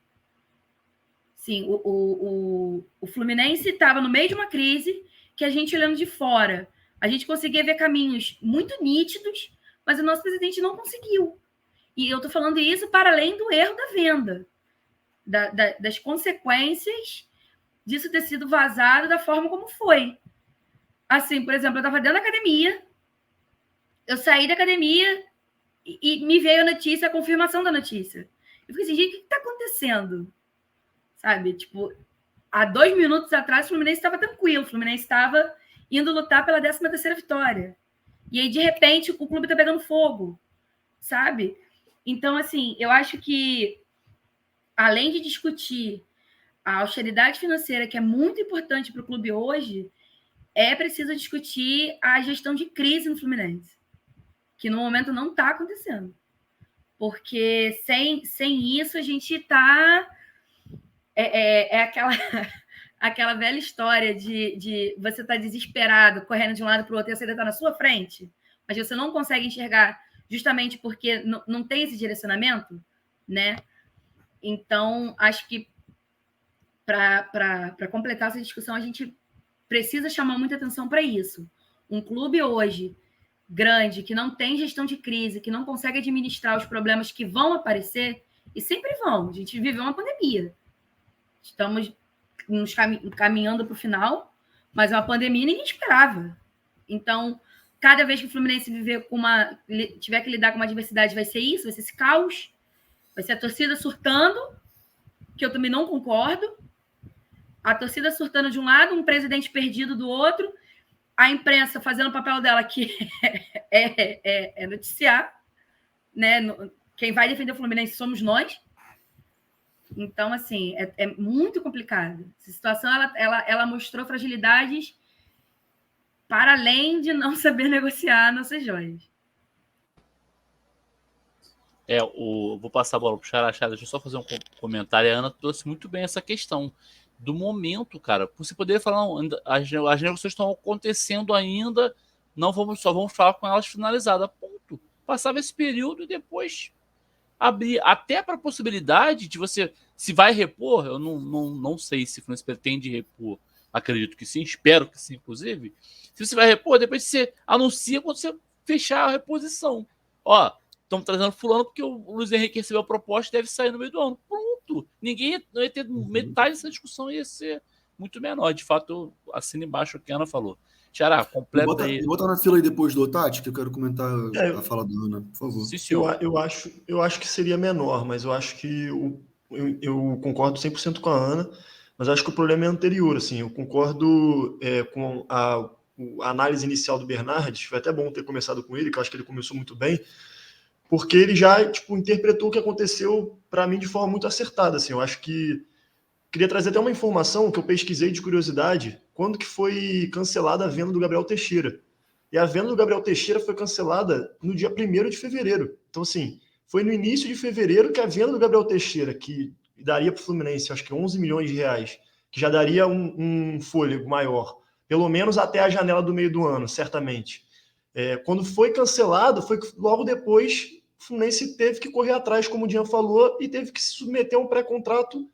Speaker 6: Sim, o Fluminense estava no meio de uma crise que a gente, olhando de fora, a gente conseguia ver caminhos muito nítidos, mas o nosso presidente não conseguiu. E eu estou falando isso para além do erro da venda, das consequências disso ter sido vazado da forma como foi. Assim, por exemplo, eu estava dentro da academia, eu saí da academia e me veio a notícia, a confirmação da notícia. Eu fiquei assim, gente, o que está acontecendo? Sabe, tipo, há 2 minutos atrás o Fluminense estava tranquilo, o Fluminense estava indo lutar pela 13ª vitória. E aí, de repente, o clube está pegando fogo, sabe? Então, assim, eu acho que, além de discutir a austeridade financeira, que é muito importante para o clube hoje, é preciso discutir a gestão de crise no Fluminense, que no momento não está acontecendo. Porque sem isso a gente está... aquela velha história de você estar desesperado, correndo de um lado para o outro, e você está na sua frente, mas você não consegue enxergar justamente porque não tem esse direcionamento, né? Então, acho que para completar essa discussão, a gente precisa chamar muita atenção para isso. Um clube hoje grande, que não tem gestão de crise, que não consegue administrar os problemas que vão aparecer, e sempre vão. A gente viveu uma pandemia. Estamos nos caminhando para o final, mas uma pandemia ninguém esperava. Então, cada vez que o Fluminense tiver que lidar com uma adversidade, vai ser isso, vai ser esse caos, vai ser a torcida surtando, que eu também não concordo, a torcida surtando de um lado, um presidente perdido do outro, a imprensa fazendo o papel dela, que é noticiar, né? Quem vai defender o Fluminense somos nós. Então, assim, é muito complicado. Essa situação, ela mostrou fragilidades para além de não saber negociar nossas joias.
Speaker 2: Vou passar a bola para o Xará. Deixa eu só fazer um comentário. A Ana trouxe muito bem essa questão do momento, cara. Você poderia falar, as negociações estão acontecendo ainda, só vamos falar com elas finalizadas. Ponto. Passava esse período e depois abrir até para a possibilidade de você, se vai repor, eu não sei se o Fluminense pretende repor, acredito que sim, espero que sim, inclusive. Se você vai repor, depois você anuncia quando você fechar a reposição. Ó, estamos trazendo fulano porque o Luiz Henrique recebeu a proposta e deve sair no meio do ano. Pronto. Ninguém ia ter metade dessa discussão, ia ser muito menor. De fato, eu assino embaixo o que a Ana falou. Xará, completa aí.
Speaker 4: Bota na fila aí depois do Tati, que eu quero comentar a fala da Ana, por favor.
Speaker 2: Sim,
Speaker 1: eu acho que seria menor, mas eu acho que eu concordo 100% com a Ana, mas acho que o problema é anterior. Assim, eu concordo com a análise inicial do Bernardes. Foi até bom ter começado com ele, que eu acho que ele começou muito bem, porque ele já interpretou o que aconteceu para mim de forma muito acertada. Assim, eu acho que queria trazer até uma informação que eu pesquisei de curiosidade, quando que foi cancelada a venda do Gabriel Teixeira. E a venda do Gabriel Teixeira foi cancelada no dia 1º de fevereiro. Então, assim, foi no início de fevereiro que a venda do Gabriel Teixeira, que daria para o Fluminense, acho que 11 milhões de reais, que já daria um fôlego maior, pelo menos até a janela do meio do ano, certamente. Quando foi cancelado, foi logo depois o Fluminense teve que correr atrás, como o Dian falou, e teve que se submeter a um pré-contrato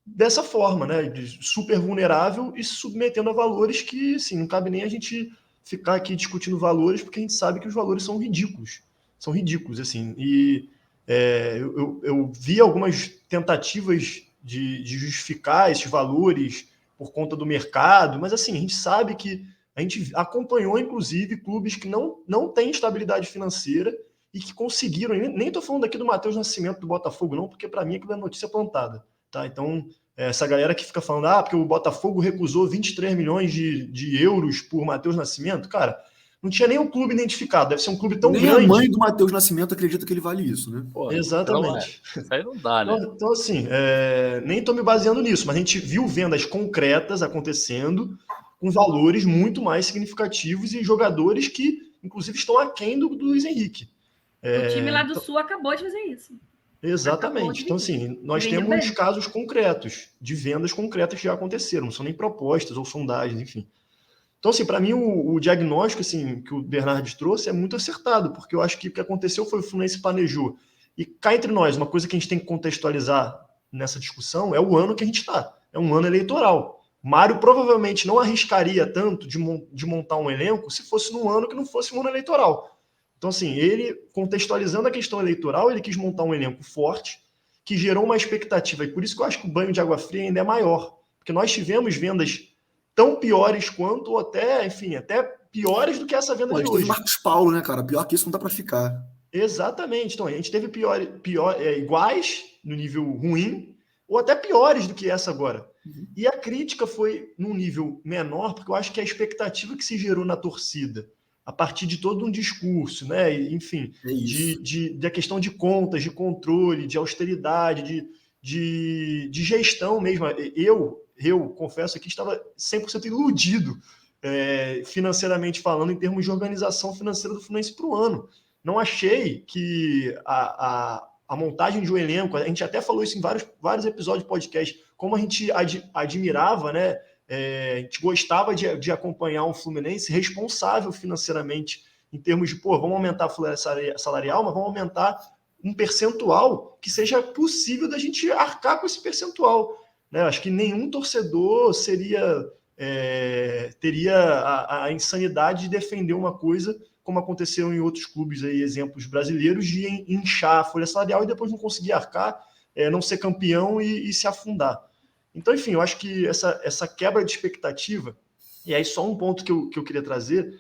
Speaker 1: dessa forma, né, de super vulnerável e se submetendo a valores que, assim, não cabe nem a gente ficar aqui discutindo valores, porque a gente sabe que os valores são ridículos, assim, e eu vi algumas tentativas de justificar esses valores por conta do mercado, mas assim, a gente sabe que a gente acompanhou, inclusive, clubes que não têm estabilidade financeira e que conseguiram, nem estou falando aqui do Matheus Nascimento do Botafogo, não, porque para mim aquilo é notícia plantada, tá? Então, essa galera que fica falando, porque o Botafogo recusou 23 milhões de euros por Matheus Nascimento, cara, não tinha nem um clube identificado, deve ser um clube tão
Speaker 4: Nem
Speaker 1: grande.
Speaker 4: a mãe do Matheus Nascimento acredita que ele vale isso, né?
Speaker 2: Pô,
Speaker 1: Exatamente.
Speaker 2: Então, isso aí não dá, né?
Speaker 1: Então assim, nem estou me baseando nisso, mas a gente viu vendas concretas acontecendo com valores muito mais significativos e jogadores que, inclusive, estão aquém do Luiz Henrique.
Speaker 6: O time lá do Sul acabou de fazer isso.
Speaker 1: Exatamente. Então, assim, nós temos casos concretos de vendas concretas que já aconteceram, não são nem propostas ou sondagens, enfim. Então, assim, para mim, o diagnóstico assim, que o Bernardes trouxe é muito acertado, porque eu acho que o que aconteceu foi o Fluminense planejou. E cá entre nós, uma coisa que a gente tem que contextualizar nessa discussão é o ano que a gente está. É um ano eleitoral. Mário provavelmente não arriscaria tanto de montar um elenco se fosse num ano que não fosse um ano eleitoral. Então, assim, ele, contextualizando a questão eleitoral, ele quis montar um elenco forte, que gerou uma expectativa. E por isso que eu acho que o banho de água fria ainda é maior. Porque nós tivemos vendas tão piores quanto, ou até, enfim, até piores do que essa venda de hoje.
Speaker 4: Marcos Paulo, né, cara? Pior que isso não dá para ficar.
Speaker 1: Exatamente. Então, a gente teve iguais no nível ruim, ou até piores do que essa agora. E a crítica foi num nível menor, porque eu acho que a expectativa que se gerou na torcida, a partir de todo um discurso, né? Enfim, da questão de contas, de controle, de austeridade, de gestão mesmo. Eu confesso aqui, estava 100% iludido financeiramente falando, em termos de organização financeira do Fluminense para o ano. Não achei que a montagem de um elenco, a gente até falou isso em vários episódios de podcast, como a gente admirava, né? A gente gostava de acompanhar um Fluminense responsável financeiramente, em termos de, vamos aumentar a folha salarial, mas vamos aumentar um percentual que seja possível da gente arcar com esse percentual. Né? Acho que nenhum torcedor teria a insanidade de defender uma coisa como aconteceu em outros clubes, aí, exemplos brasileiros, de inchar a folha salarial e depois não conseguir arcar, não ser campeão e se afundar. Então, enfim, eu acho que essa quebra de expectativa, e aí só um ponto que eu queria trazer,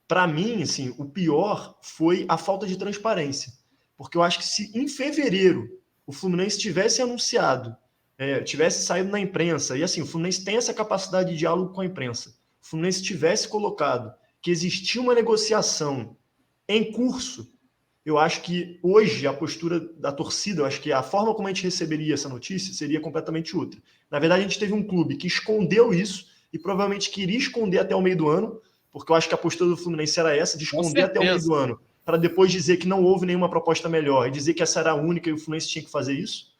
Speaker 1: para mim, assim, o pior foi a falta de transparência. Porque eu acho que se em fevereiro o Fluminense tivesse anunciado, tivesse saído na imprensa, e assim, o Fluminense tem essa capacidade de diálogo com a imprensa, o Fluminense tivesse colocado que existia uma negociação em curso, eu acho que hoje a postura da torcida, eu acho que a forma como a gente receberia essa notícia seria completamente outra. Na verdade, a gente teve um clube que escondeu isso e provavelmente queria esconder até o meio do ano, porque eu acho que a postura do Fluminense era essa, de esconder até o meio do ano, para depois dizer que não houve nenhuma proposta melhor e dizer que essa era a única e o Fluminense tinha que fazer isso.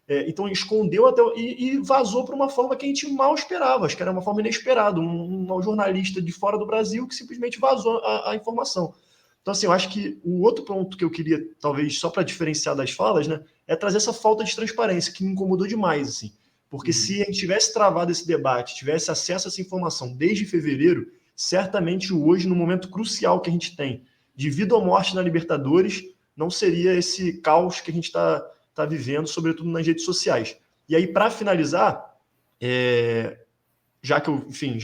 Speaker 1: Então escondeu até e vazou para uma forma que a gente mal esperava, acho que era uma forma inesperada, um jornalista de fora do Brasil que simplesmente vazou a informação. Então, assim, eu acho que o outro ponto que eu queria, talvez, só para diferenciar das falas, né, é trazer essa falta de transparência, que me incomodou demais, assim. Porque se a gente tivesse travado esse debate, tivesse acesso a essa informação desde fevereiro, certamente hoje, no momento crucial que a gente tem, de vida ou morte na Libertadores, não seria esse caos que a gente está vivendo, sobretudo nas redes sociais. E aí, para finalizar, já que eu, enfim,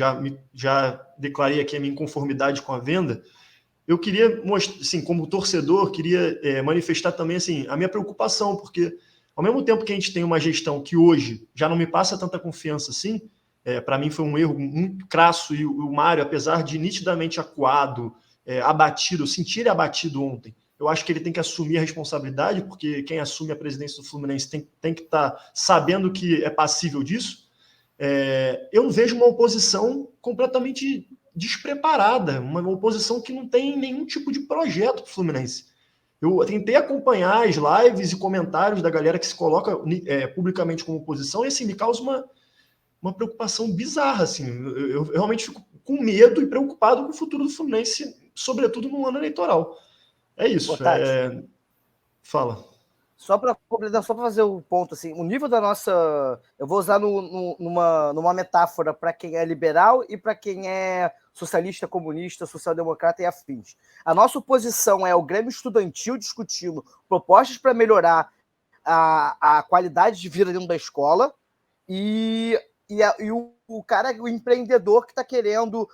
Speaker 1: já declarei aqui a minha inconformidade com a venda, eu queria mostrar, assim, como torcedor, queria manifestar também assim, a minha preocupação, porque ao mesmo tempo que a gente tem uma gestão que hoje já não me passa tanta confiança assim, para mim foi um erro muito crasso, e o Mário, apesar de nitidamente acuado, abatido, eu senti ele abatido ontem, eu acho que ele tem que assumir a responsabilidade, porque quem assume a presidência do Fluminense tem que estar sabendo que é passível disso. Eu vejo uma oposição completamente despreparada, uma oposição que não tem nenhum tipo de projeto para o Fluminense. Eu tentei acompanhar as lives e comentários da galera que se coloca publicamente como oposição, e assim, me causa uma preocupação bizarra. Assim. Eu realmente fico com medo e preocupado com o futuro do Fluminense, sobretudo no ano eleitoral. É isso. Fala.
Speaker 5: Só para completar, só para fazer o ponto, assim, o nível da nossa... Eu vou usar numa metáfora para quem é liberal e para quem é socialista, comunista, social-democrata e afins. A nossa oposição é o Grêmio Estudantil discutindo propostas para melhorar a qualidade de vida dentro da escola e o cara, o empreendedor que está querendo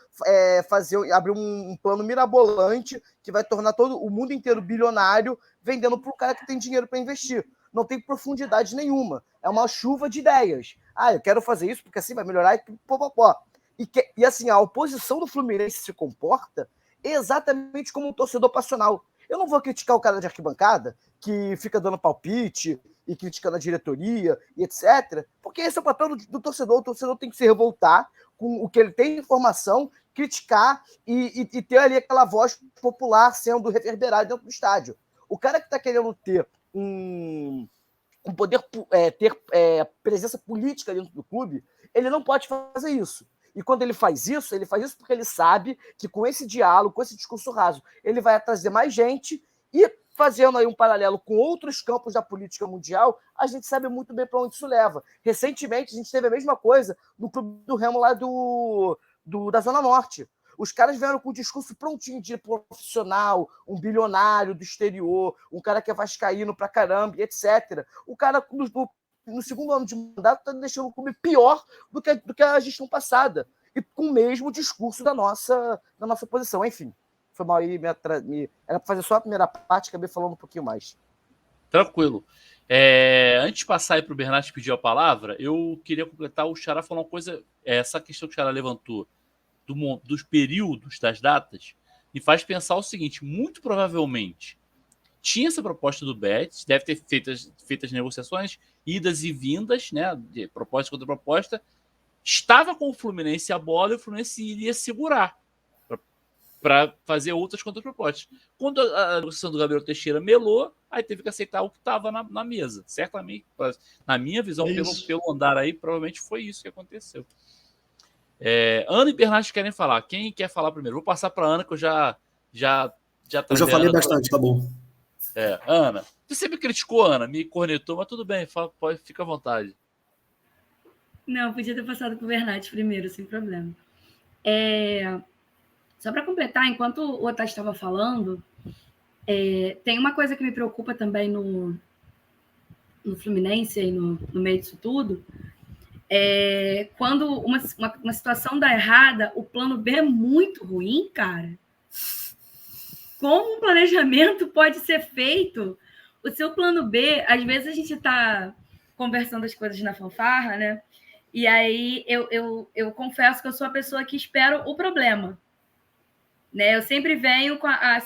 Speaker 5: abrir um plano mirabolante que vai tornar todo o mundo inteiro bilionário, vendendo para o cara que tem dinheiro para investir. Não tem profundidade nenhuma. É uma chuva de ideias. Eu quero fazer isso porque assim vai melhorar e popopó. E assim, a oposição do Fluminense se comporta exatamente como um torcedor passional. Eu não vou criticar o cara de arquibancada que fica dando palpite e criticando a diretoria e etc. Porque esse é o papel do torcedor. O torcedor tem que se revoltar com o que ele tem de informação, criticar e ter ali aquela voz popular sendo reverberada dentro do estádio. O cara que está querendo ter poder, ter presença política dentro do clube, ele não pode fazer isso. E quando ele faz isso porque ele sabe que com esse diálogo, com esse discurso raso, ele vai trazer mais gente e, fazendo aí um paralelo com outros campos da política mundial, a gente sabe muito bem para onde isso leva. Recentemente, a gente teve a mesma coisa no Clube do Remo lá da Zona Norte. Os caras vieram com um discurso prontinho de profissional, um bilionário do exterior, um cara que é vascaíno pra caramba, etc. O cara, no segundo ano de mandato, está deixando o clube pior do que a gestão passada. E com o mesmo discurso da nossa posição. Enfim, foi mal aí. Era para fazer só a primeira parte, acabei falando um pouquinho mais.
Speaker 2: Tranquilo. Antes de passar aí para o Bernardo pedir a palavra, eu queria completar o Xará falando uma coisa. Essa questão que o Xará levantou dos períodos, das datas, me faz pensar o seguinte: muito provavelmente tinha essa proposta do Betis, deve ter feito as negociações, idas e vindas, né, de proposta contra proposta, estava com o Fluminense a bola e o Fluminense iria segurar para fazer outras contrapropostas. Quando a negociação do Gabriel Teixeira melou, aí teve que aceitar o que estava na mesa. Certamente, na minha visão, pelo andar aí, provavelmente foi isso que aconteceu. Ana e Bernardo querem falar. Quem quer falar primeiro? Vou passar para a Ana, que eu já
Speaker 4: falei bastante, tá bom.
Speaker 2: Ana, você me criticou, Ana, me cornetou, mas tudo bem, fica à vontade.
Speaker 6: Não, podia ter passado com o Bernardo primeiro, sem problema. Só para completar, enquanto o Otávio estava falando, tem uma coisa que me preocupa também no Fluminense, aí no meio disso tudo, quando uma situação dá errada, o plano B é muito ruim, cara. Como um planejamento pode ser feito? O seu plano B, às vezes a gente está conversando as coisas na fanfarra, né? E aí eu confesso que eu sou a pessoa que espera o problema. Né? Eu sempre venho com a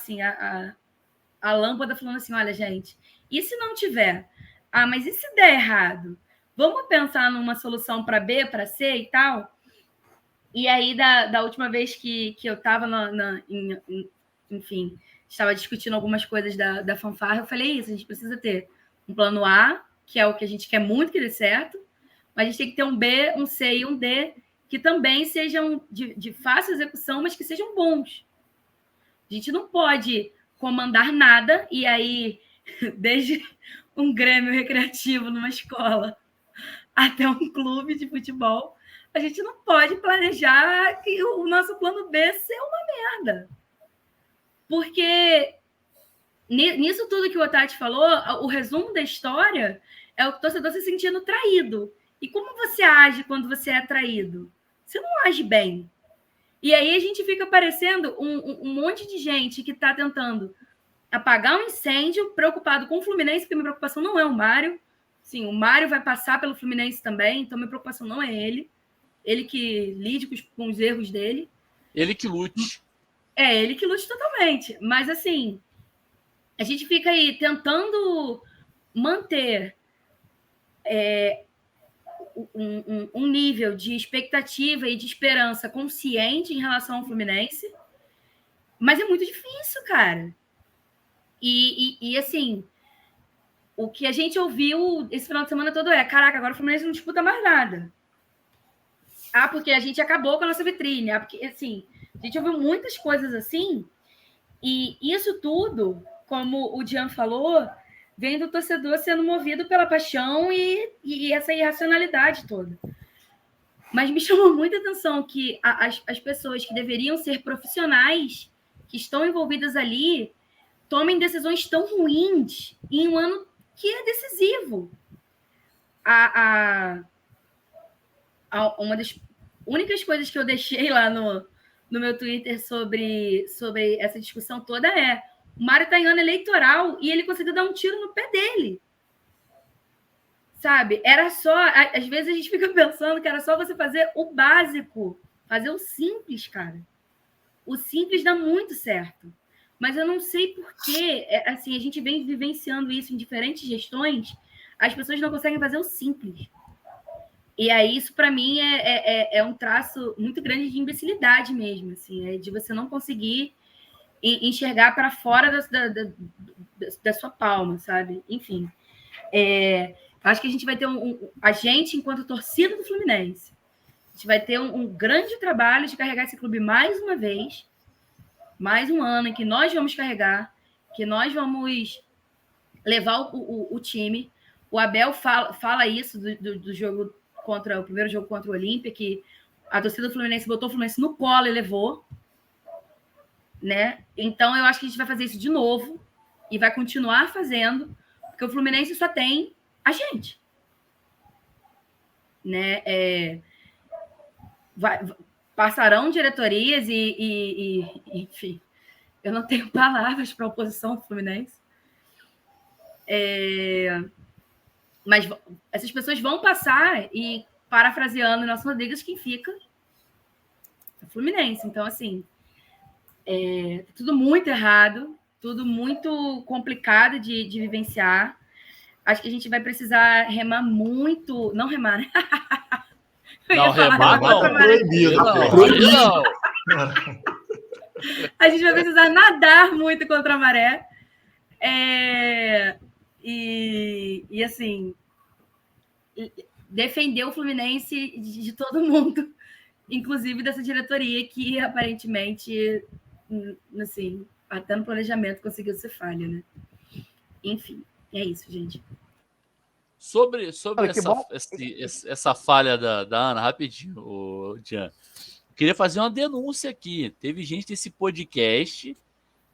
Speaker 6: lâmpada falando assim, olha, gente, e se não tiver? Mas e se der errado? Vamos pensar numa solução para B, para C e tal? E aí, da última vez que eu estava enfim, estava discutindo algumas coisas da fanfarra, eu falei isso, a gente precisa ter um plano A, que é o que a gente quer muito que dê certo, mas a gente tem que ter um B, um C e um D, que também sejam de fácil execução, mas que sejam bons. A gente não pode comandar nada, e aí, desde um grêmio recreativo numa escola até um clube de futebol, a gente não pode planejar que o nosso plano B seja uma merda. Porque nisso tudo que o Otávio falou, o resumo da história é o torcedor se sentindo traído. E como você age quando você é traído? Você não age bem. E aí a gente fica parecendo um monte de gente que está tentando apagar um incêndio, preocupado com o Fluminense, porque minha preocupação não é o Mário. Sim, o Mário vai passar pelo Fluminense também, então minha preocupação não é ele. Ele que lide com os erros dele.
Speaker 2: Ele que lute.
Speaker 6: Ele que lute totalmente. Mas, assim, a gente fica aí tentando manter um nível de expectativa e de esperança consciente em relação ao Fluminense, mas é muito difícil, cara. E assim, o que a gente ouviu esse final de semana todo caraca, agora o Fluminense não disputa mais nada. Porque a gente acabou com a nossa vitrine. Porque, assim, a gente ouviu muitas coisas assim, e isso tudo, como o Jean falou, vem do torcedor sendo movido pela paixão e essa irracionalidade toda. Mas me chamou muita atenção que as pessoas que deveriam ser profissionais, que estão envolvidas ali, tomem decisões tão ruins em um ano que é decisivo. Uma das únicas coisas que eu deixei lá no meu Twitter sobre essa discussão toda é: o Mário tá em ano eleitoral e ele conseguiu dar um tiro no pé dele. Sabe? Era só... Às vezes a gente fica pensando que era só você fazer o básico, fazer o simples, cara. O simples dá muito certo. Mas eu não sei por que, assim, a gente vem vivenciando isso em diferentes gestões, as pessoas não conseguem fazer o simples. E aí, isso, para mim, é um traço muito grande de imbecilidade mesmo, assim, de você não conseguir enxergar para fora da sua palma, sabe? Enfim. Acho que a gente vai ter a gente, enquanto torcida do Fluminense, a gente vai ter um grande trabalho de carregar esse clube mais uma vez, mais um ano em que nós vamos carregar, que nós vamos levar o time. O Abel fala isso do jogo contra o primeiro jogo contra o Olímpia, que a torcida do Fluminense botou o Fluminense no colo e levou, né? Então eu acho que a gente vai fazer isso de novo e vai continuar fazendo, porque o Fluminense só tem a gente, né? Passarão diretorias e enfim, eu não tenho palavras para a oposição do Fluminense. Mas essas pessoas vão passar e, parafraseando o Nelson Rodrigues, quem fica é o Fluminense. Então, assim, tudo muito errado, tudo muito complicado de vivenciar. Acho que a gente vai precisar remar muito... Não remar, né?
Speaker 2: Não, remar não.
Speaker 1: Tá proibido.
Speaker 2: Não.
Speaker 6: A gente vai precisar nadar muito contra a maré. E assim, defender o Fluminense de todo mundo, inclusive dessa diretoria que aparentemente, assim, até no planejamento conseguiu ser falha, né? Enfim, é isso, gente.
Speaker 2: Sobre essa falha da Ana, rapidinho, Jean, queria fazer uma denúncia aqui. Teve gente desse podcast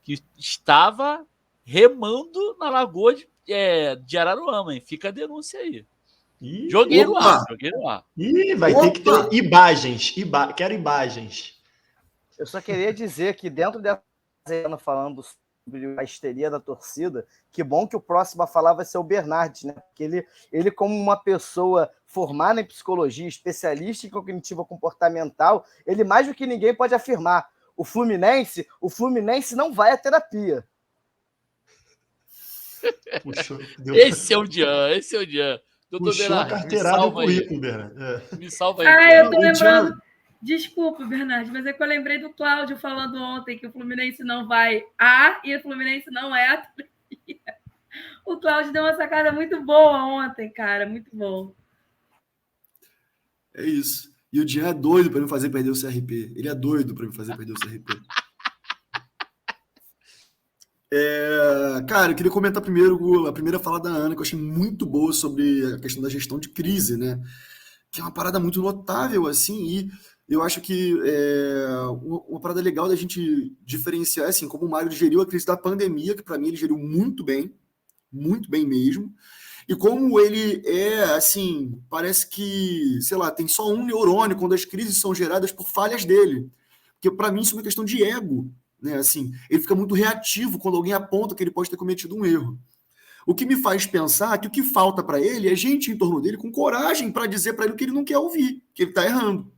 Speaker 2: que estava remando na lagoa de Araruama, hein? Fica a denúncia aí. Joguei no ar.
Speaker 1: Ih, vai ter que ter imagens. Quero imagens.
Speaker 5: Eu só queria dizer que dentro dessa falando sobre a histeria da torcida, que bom que o próximo a falar vai ser o Bernardes, né? Porque ele como uma pessoa formada em psicologia, especialista em cognitiva comportamental, ele mais do que ninguém pode afirmar: o Fluminense não vai à terapia.
Speaker 1: Puxa,
Speaker 2: esse é o Jean.
Speaker 1: Doutor Bernardo, a carteirada do currículo, Bernardo.
Speaker 2: Me salva aí.
Speaker 6: Eu tô lembrando... Desculpa, Bernardo, mas é que eu lembrei do Cláudio falando ontem que o Fluminense não vai e o Fluminense não é a terapia. O Cláudio deu uma sacada muito boa ontem, cara. Muito bom.
Speaker 4: É isso. E o Jean é doido para me fazer perder o CRP. Ele é doido para me fazer perder o CRP. Cara, eu queria comentar primeiro a primeira fala da Ana, que eu achei muito boa sobre a questão da gestão de crise, né? Que é uma parada muito notável, assim, e eu acho que uma parada legal da gente diferenciar, assim, como o Mário geriu a crise da pandemia, que para mim ele geriu muito bem mesmo, e como ele assim, parece que, sei lá, tem só um neurônio quando as crises são geradas por falhas dele, porque para mim isso é uma questão de ego, né? Assim, ele fica muito reativo quando alguém aponta que ele pode ter cometido um erro. O que me faz pensar que o que falta para ele é gente em torno dele com coragem para dizer para ele o que ele não quer ouvir, que ele está errando.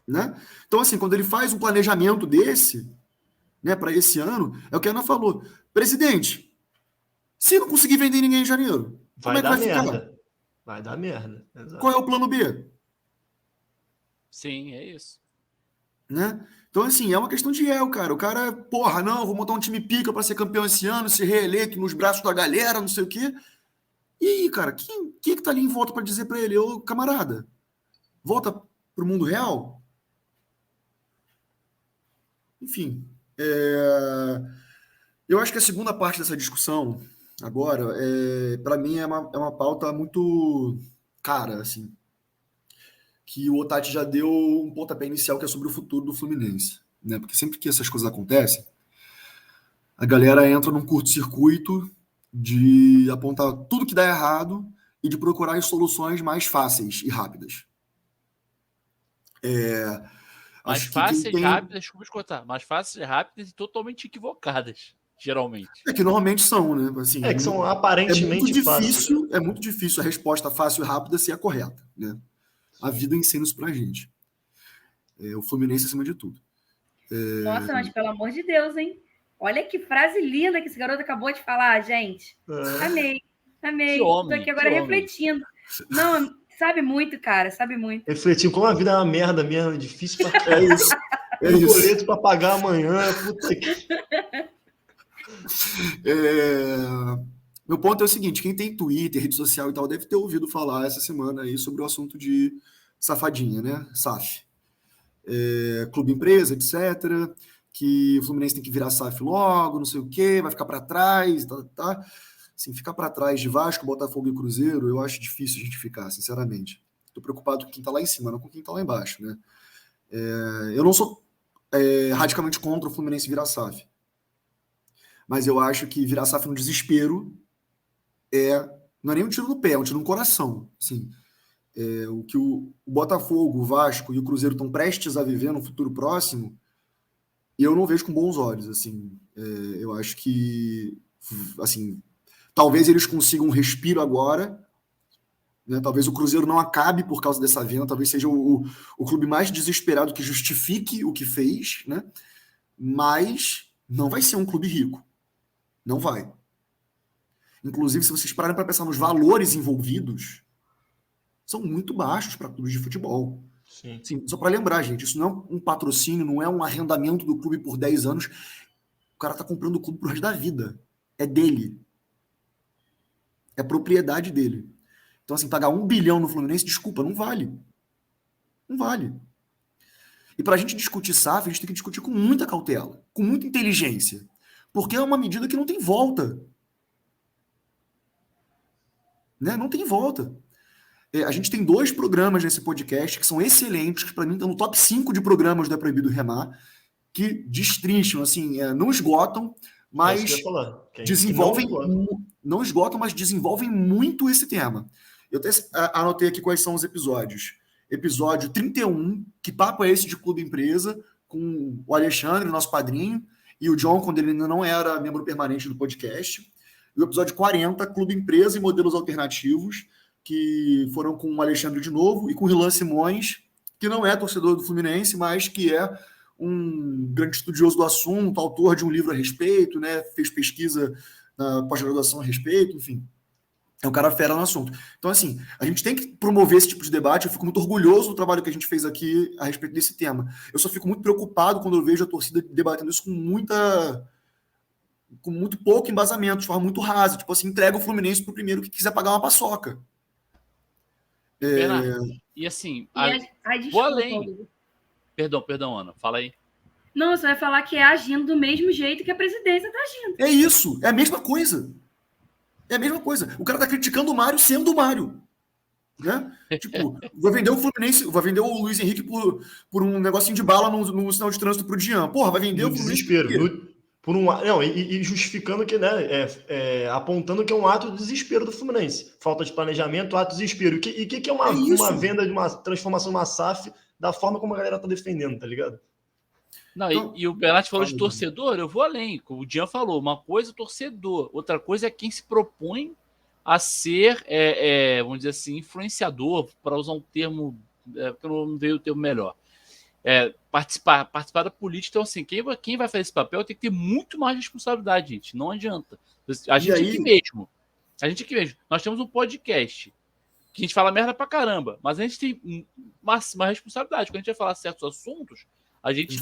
Speaker 4: Né? Então, assim, quando ele faz um planejamento desse, né, para esse ano, é o que a Ana falou. Presidente, se não conseguir vender ninguém em janeiro, como é que vai ficar?
Speaker 1: Vai dar merda. Exato.
Speaker 4: Qual é o plano B?
Speaker 2: Sim, é isso.
Speaker 4: Né? Então, assim, é uma questão de ego, cara. O cara, porra, não, vou montar um time pica para ser campeão esse ano, ser reeleito nos braços da galera, não sei o quê. E aí, cara, quem que tá ali em volta para dizer para ele, ô, camarada, volta pro mundo real? Enfim, eu acho que a segunda parte dessa discussão, agora, para mim, é uma pauta muito cara, assim, que o Otati já deu um pontapé inicial, que é sobre o futuro do Fluminense, né? Porque sempre que essas coisas acontecem, a galera entra num curto-circuito de apontar tudo que dá errado e de procurar as soluções mais fáceis e rápidas.
Speaker 2: Mais
Speaker 4: Acho que quem
Speaker 2: fáceis,
Speaker 4: tem...
Speaker 2: rápidas, desculpa te cortar, mais fáceis, rápidas e totalmente equivocadas, geralmente.
Speaker 4: É que normalmente são, né? Assim,
Speaker 1: que são aparentemente fáceis.
Speaker 4: É muito difícil a resposta fácil e rápida ser a correta, né? A vida ensina isso pra gente. O Fluminense acima de tudo.
Speaker 6: Nossa, mas pelo amor de Deus, hein? Olha que frase linda que esse garoto acabou de falar, gente. Amei.
Speaker 2: Que homem,
Speaker 6: Tô aqui agora refletindo. Não, sabe muito, cara, sabe muito.
Speaker 1: Refletindo como a vida é uma merda mesmo, difícil pra...
Speaker 4: É isso.
Speaker 1: Tem um boleto pra pagar amanhã, puta que...
Speaker 4: Meu ponto é o seguinte, quem tem Twitter, rede social e tal, deve ter ouvido falar essa semana aí sobre o assunto de safadinha, né? SAF. Clube empresa, etc., que o Fluminense tem que virar SAF logo, não sei o quê, vai ficar para trás, tá. Assim, ficar para trás de Vasco, Botafogo e Cruzeiro, eu acho difícil a gente ficar, sinceramente. Estou preocupado com quem está lá em cima, não com quem está lá embaixo, né? Eu não sou radicalmente contra o Fluminense virar SAF, mas eu acho que virar SAF no desespero não é nem um tiro no pé, é um tiro no coração, assim. O que o Botafogo, o Vasco e o Cruzeiro estão prestes a viver no futuro próximo, eu não vejo com bons olhos, assim. Eu acho que, assim, talvez eles consigam um respiro agora, né? Talvez o Cruzeiro não acabe por causa dessa venda, talvez seja o clube mais desesperado que justifique o que fez, né? Mas não vai ser um clube rico. Não vai. Inclusive, se vocês pararem para pensar nos valores envolvidos, são muito baixos para clubes de futebol.
Speaker 1: Sim.
Speaker 4: Sim, só para lembrar, gente, isso não é um patrocínio, não é um arrendamento do clube por 10 anos. O cara está comprando o clube pro resto da vida. É dele. É propriedade dele. Então, assim, pagar 1 bilhão no Fluminense, desculpa, não vale. Não vale. E para a gente discutir SAF, a gente tem que discutir com muita cautela, com muita inteligência. Porque é uma medida que não tem volta. Né? Não tem volta. A gente tem 2 programas nesse podcast que são excelentes, que para mim estão no top 5 de programas do É Proibido Remar, que destrincham, assim, não esgotam, mas desenvolvem, não esgotam, mas desenvolvem muito esse tema. Eu até anotei aqui quais são os episódios. Episódio 31, que papo é esse de Clube Empresa, com o Alexandre, nosso padrinho, e o John, quando ele ainda não era membro permanente do podcast. E o episódio 40, Clube Empresa e Modelos Alternativos, que foram com o Alexandre de novo e com o Rilan Simões, que não é torcedor do Fluminense, mas que é um grande estudioso do assunto, autor de um livro a respeito, né? Fez pesquisa na pós-graduação a respeito, enfim. É um cara fera no assunto. Então, assim, a gente tem que promover esse tipo de debate. Eu fico muito orgulhoso do trabalho que a gente fez aqui a respeito desse tema. Eu só fico muito preocupado quando eu vejo a torcida debatendo isso com muito pouco embasamento, de forma muito rasa. Tipo assim, entrega o Fluminense pro primeiro que quiser pagar uma paçoca.
Speaker 2: E assim,
Speaker 6: vou
Speaker 2: além. Perdão, Ana, fala aí.
Speaker 6: Não, você vai falar que é agindo do mesmo jeito que a presidência está agindo.
Speaker 4: É isso, é a mesma coisa. É a mesma coisa. O cara tá criticando o Mário sendo o Mário. Né? Tipo, vai vender o Fluminense, vai vender o Luiz Henrique por um negocinho de bala no sinal de trânsito pro Dian. Porra, vai vender o Fluminense.
Speaker 1: Desespero. E justificando que, né, apontando que é um ato de desespero do Fluminense. Falta de planejamento, ato de desespero. E que é uma venda de uma transformação de uma SAF da forma como a galera tá defendendo, tá ligado?
Speaker 2: Não, então, e o Bernardo falou de torcedor, eu vou além. O Dian falou, uma coisa é torcedor, outra coisa é quem se propõe a ser, vamos dizer assim, influenciador, para usar um termo, porque não veio o termo melhor. Participar da política. Então, assim, quem vai fazer esse papel tem que ter muito mais responsabilidade, gente. Não adianta. A gente aqui mesmo. Nós temos um podcast que a gente fala merda pra caramba, mas a gente tem uma responsabilidade. Quando a gente vai falar certos assuntos, a gente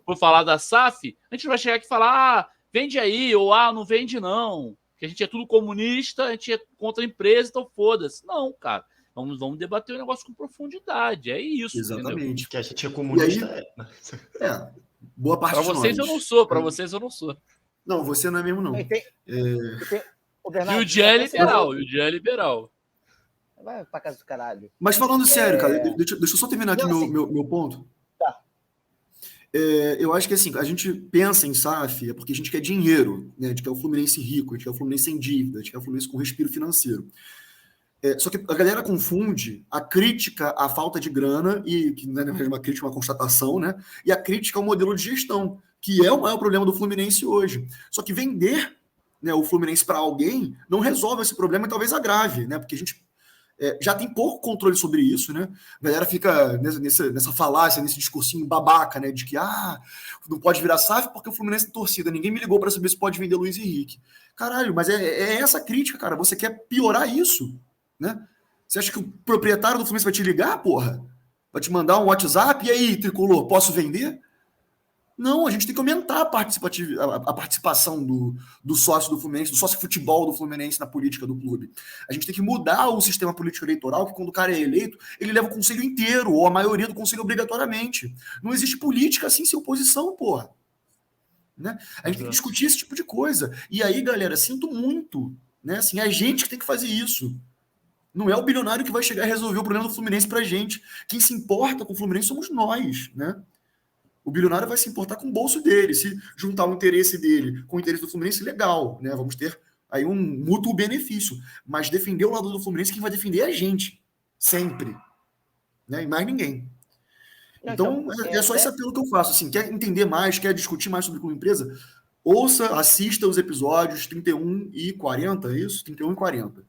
Speaker 2: por falar da SAF, a gente não vai chegar aqui e falar, vende aí, ou não vende não. Que a gente é tudo comunista, a gente é contra a empresa, então foda-se. Não, cara. Vamos debater o negócio com profundidade. É isso.
Speaker 4: Exatamente.
Speaker 1: Entendeu? Que a gente é comunista.
Speaker 4: Boa parte
Speaker 2: de nós. Para vocês eu não sou. Para vocês eu não sou.
Speaker 4: Não, você não é mesmo, não.
Speaker 2: E o Dian é liberal.
Speaker 5: Vai pra casa do caralho.
Speaker 4: Mas falando sério, cara, deixa eu só terminar aqui meu ponto.
Speaker 5: Tá.
Speaker 4: eu acho que assim, a gente pensa em SAF é porque a gente quer dinheiro, né? A gente quer o Fluminense rico, a gente quer o Fluminense sem dívida, a gente quer o Fluminense com respiro financeiro. Só que a galera confunde a crítica à falta de grana, e que não é uma crítica, uma constatação, né? E a crítica ao modelo de gestão, que é o maior problema do Fluminense hoje. Só que vender, né, o Fluminense para alguém não resolve esse problema e talvez agrave, né? Porque a gente já tem pouco controle sobre isso, né? A galera fica nessa falácia, nesse discursinho babaca, né? De que não pode virar SAF porque o Fluminense tem torcida. Ninguém me ligou para saber se pode vender Luiz Henrique. Caralho, mas é essa crítica, cara. Você quer piorar isso, né? Você acha que o proprietário do Fluminense vai te ligar, porra? Vai te mandar um WhatsApp? E aí, tricolor, posso vender? Não, a gente tem que aumentar a participação do sócio do Fluminense, do sócio futebol do Fluminense na política do clube. A gente tem que mudar o sistema político eleitoral, que quando o cara é eleito, ele leva o conselho inteiro, ou a maioria do conselho obrigatoriamente. Não existe política assim sem oposição, porra. Né? A gente tem que discutir esse tipo de coisa. E aí, galera, sinto muito. Né? Assim, é a gente que tem que fazer isso. Não é o bilionário que vai chegar e resolver o problema do Fluminense pra gente. Quem se importa com o Fluminense somos nós, né? O bilionário vai se importar com o bolso dele. Se juntar o interesse dele com o interesse do Fluminense, legal, né? Vamos ter aí um mútuo benefício. Mas defender o lado do Fluminense, quem vai defender é a gente. Sempre. Né? E mais ninguém. Então, é só esse apelo que eu faço. Assim, quer entender mais, quer discutir mais sobre como empresa? Ouça, assista os episódios 31 e 40, é isso? 31 e 40.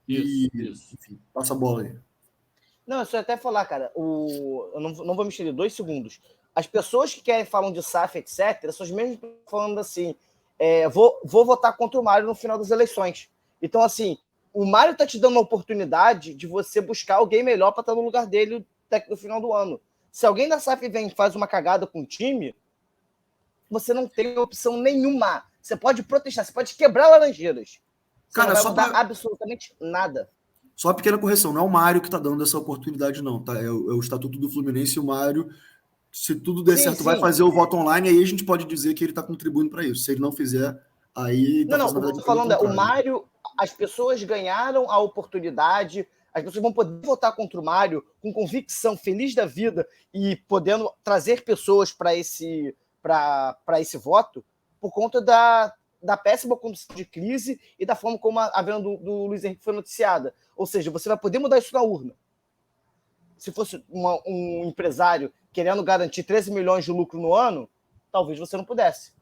Speaker 2: Isso.
Speaker 4: Enfim, passa a bola aí.
Speaker 5: Não, eu só até falar, cara, eu não vou me estender 2 segundos. As pessoas que falam de SAF, etc., são as mesmas que estão falando assim, vou votar contra o Mário no final das eleições. Então, assim, o Mário está te dando a oportunidade de você buscar alguém melhor para estar no lugar dele no final do ano. Se alguém da SAF vem e faz uma cagada com o time, você não tem opção nenhuma. Você pode protestar, você pode quebrar laranjeiras. Você não vai mudar absolutamente nada.
Speaker 4: Só uma pequena correção, não é o Mário que está dando essa oportunidade, não, tá? É o Estatuto do Fluminense e o Mário, se tudo der certo, vai fazer o voto online, aí a gente pode dizer que ele está contribuindo para isso. Se ele não fizer, aí...
Speaker 5: Não, o que eu estou falando o Mário, as pessoas ganharam a oportunidade, as pessoas vão poder votar contra o Mário com convicção, feliz da vida, e podendo trazer pessoas para esse voto, por conta da péssima condição de crise e da forma como a venda do Luiz Henrique foi noticiada. Ou seja, você vai poder mudar isso na urna. Se fosse um empresário querendo garantir 13 milhões de lucro no ano, talvez você não pudesse.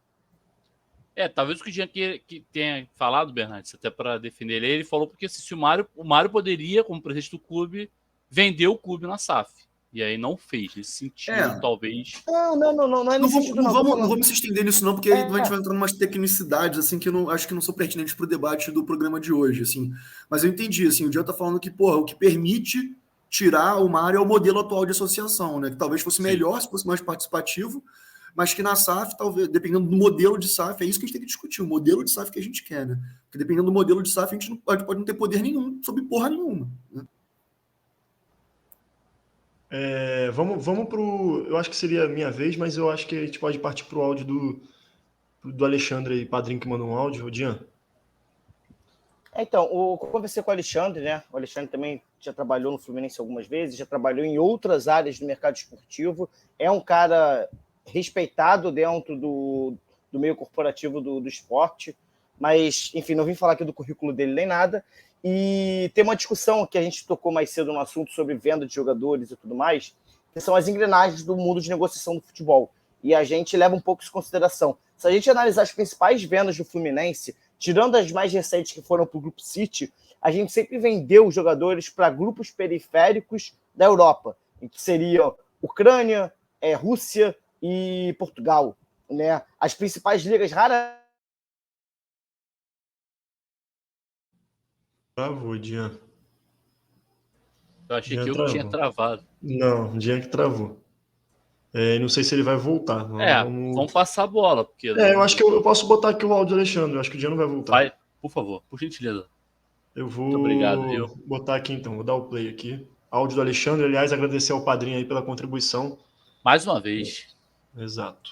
Speaker 2: Talvez o que o Jean que tenha falado, Bernardes, até para defender ele falou porque se o Mário poderia, como presidente do clube, vender o clube na SAF. E aí não fez nesse sentido, talvez.
Speaker 5: Não é nesse sentido.
Speaker 4: Não vamos se estender nisso, não, porque aí a gente vai entrar em umas tecnicidades assim, que eu acho que não são pertinentes para o debate do programa de hoje. Assim. Mas eu entendi, assim, o Jean está falando que, o que permite tirar o Mário é o modelo atual de associação, né? Que talvez fosse melhor se fosse mais participativo, mas que na SAF, talvez, dependendo do modelo de SAF, é isso que a gente tem que discutir, o modelo de SAF que a gente quer, né? Porque dependendo do modelo de SAF, a gente pode não ter poder nenhum sobre porra nenhuma, né?
Speaker 1: Vamos pro... Eu acho que seria a minha vez, mas eu acho que a gente pode partir pro áudio do Alexandre aí, padrinho, que mandou um áudio. Dian.
Speaker 5: Então, eu conversei com o Alexandre, né? O Alexandre também já trabalhou no Fluminense algumas vezes, já trabalhou em outras áreas do mercado esportivo, é um cara respeitado dentro do meio corporativo do esporte, mas, enfim, não vim falar aqui do currículo dele nem nada. E tem uma discussão que a gente tocou mais cedo no assunto sobre venda de jogadores e tudo mais, que são as engrenagens do mundo de negociação do futebol. E a gente leva um pouco isso em consideração. Se a gente analisar as principais vendas do Fluminense, tirando as mais recentes que foram para o Grupo City, a gente sempre vendeu os jogadores para grupos periféricos da Europa, que seriam Ucrânia, Rússia e Portugal. Né? As principais ligas raras.
Speaker 1: Travou, Dian.
Speaker 2: Eu achei que eu tinha travado.
Speaker 1: Não, Dian que travou. Não sei se ele vai voltar.
Speaker 2: Vamos passar a bola. Porque
Speaker 1: eu acho que eu posso botar aqui o áudio do Alexandre. Eu acho que o Dian não vai voltar.
Speaker 2: Vai, por favor, por gentileza.
Speaker 1: Eu vou
Speaker 2: Muito obrigado, viu?
Speaker 1: Botar aqui então, vou dar o play aqui. Áudio do Alexandre, aliás, agradecer ao padrinho aí pela contribuição.
Speaker 2: Mais uma vez.
Speaker 1: Exato.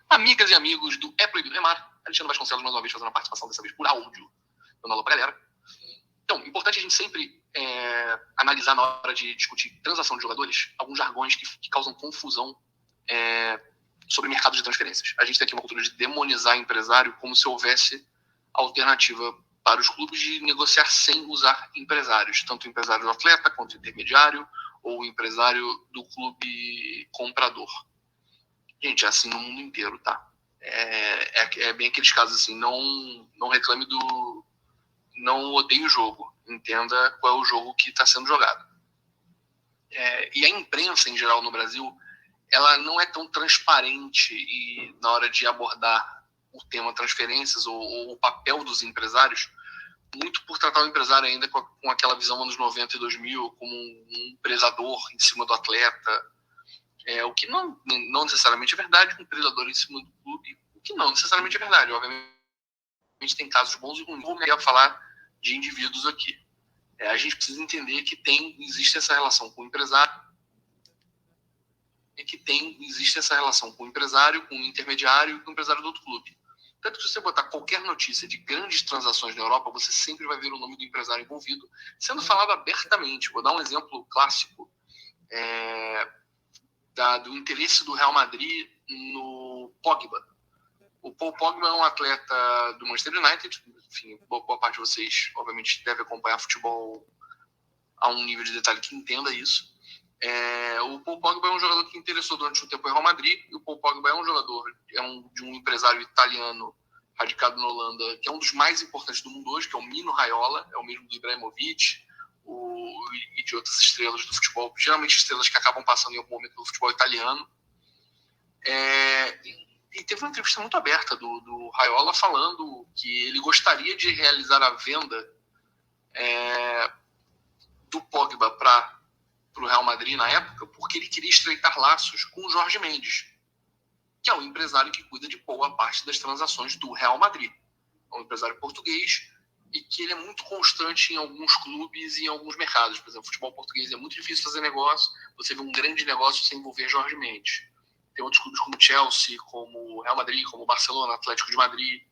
Speaker 7: Amigas e amigos do É Proibido Remar, Alexandre Vasconcelos mais uma vez fazendo a participação dessa vez por áudio, dando aula pra galera. Então, importante a gente sempre analisar na hora de discutir transação de jogadores alguns jargões que causam confusão sobre mercado de transferências. A gente tem aqui uma cultura de demonizar empresário como se houvesse alternativa para os clubes de negociar sem usar empresários, tanto o empresário do atleta quanto o intermediário ou o empresário do clube comprador. Gente, é assim no mundo inteiro, tá? É bem aqueles casos assim, não reclame do... Não odeie o jogo, entenda qual é o jogo que está sendo jogado. E a imprensa, em geral, no Brasil, ela não é tão transparente e na hora de abordar o tema transferências ou o papel dos empresários, muito por tratar o empresário ainda com aquela visão anos 90 e 2000 como um predador em cima do atleta, o que não necessariamente é verdade, um predador em cima do clube, o que não necessariamente é verdade. Obviamente tem casos bons e ruins. Vou falar de indivíduos aqui. A gente precisa entender que existe essa relação com o empresário, existe essa relação com o empresário, com o intermediário e com o empresário do outro clube. Tanto que se você botar qualquer notícia de grandes transações na Europa, você sempre vai ver o nome do empresário envolvido, sendo falado abertamente. Vou dar um exemplo clássico do interesse do Real Madrid no Pogba. O Paul Pogba é um atleta do Manchester United. Enfim, boa parte de vocês, obviamente, deve acompanhar futebol a um nível de detalhe que entenda isso. O Paul Pogba é um jogador que interessou durante um tempo em Real Madrid, e o Paul Pogba é um jogador de um empresário italiano radicado na Holanda, que é um dos mais importantes do mundo hoje, que é o Mino Raiola, é o mesmo do Ibrahimovic e de outras estrelas do futebol, geralmente estrelas que acabam passando em algum momento do futebol italiano. E teve uma entrevista muito aberta do Raiola falando que ele gostaria de realizar a venda do Pogba para o Real Madrid na época, porque ele queria estreitar laços com o Jorge Mendes, que é um empresário que cuida de boa parte das transações do Real Madrid. É um empresário português e que ele é muito constante em alguns clubes e em alguns mercados. Por exemplo, o futebol português é muito difícil fazer negócio, você vê um grande negócio sem envolver Jorge Mendes. Tem outros clubes como Chelsea, como Real Madrid, como Barcelona, Atlético de Madrid.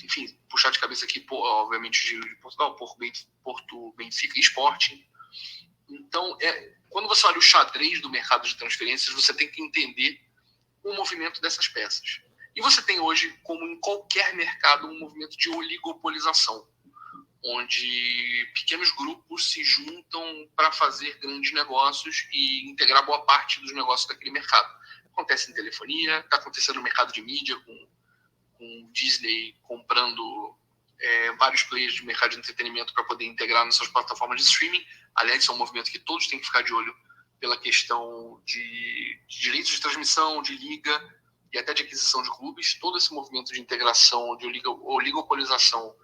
Speaker 7: Enfim, puxar de cabeça aqui, obviamente, de Portugal, Porto, Benfica e Sporting. Então, quando você olha o xadrez do mercado de transferências, você tem que entender o movimento dessas peças. E você tem hoje, como em qualquer mercado, um movimento de oligopolização, onde pequenos grupos se juntam para fazer grandes negócios e integrar boa parte dos negócios daquele mercado. Acontece em telefonia, está acontecendo no mercado de mídia, com Disney comprando vários players de mercado de entretenimento para poder integrar nas suas plataformas de streaming. Aliás, isso é um movimento que todos têm que ficar de olho pela questão de direitos de transmissão, de liga e até de aquisição de clubes. Todo esse movimento de integração, de oligopolização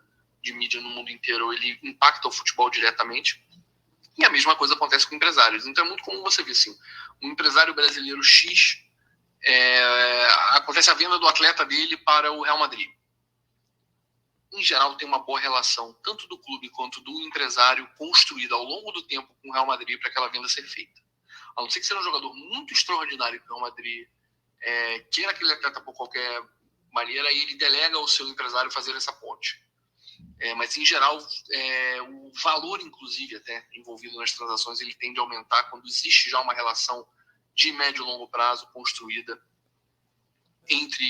Speaker 7: de mídia no mundo inteiro, ele impacta o futebol diretamente. E a mesma coisa acontece com empresários. Então é muito comum você ver assim, um empresário brasileiro X, acontece a venda do atleta dele para o Real Madrid. Em geral, tem uma boa relação, tanto do clube quanto do empresário, construída ao longo do tempo com o Real Madrid para aquela venda ser feita. A não ser que seja um jogador muito extraordinário que o Real Madrid queira aquele atleta por qualquer maneira, e ele delega ao seu empresário fazer essa ponte. Mas, em geral, o valor, inclusive, até envolvido nas transações, ele tende a aumentar quando existe já uma relação de médio e longo prazo construída entre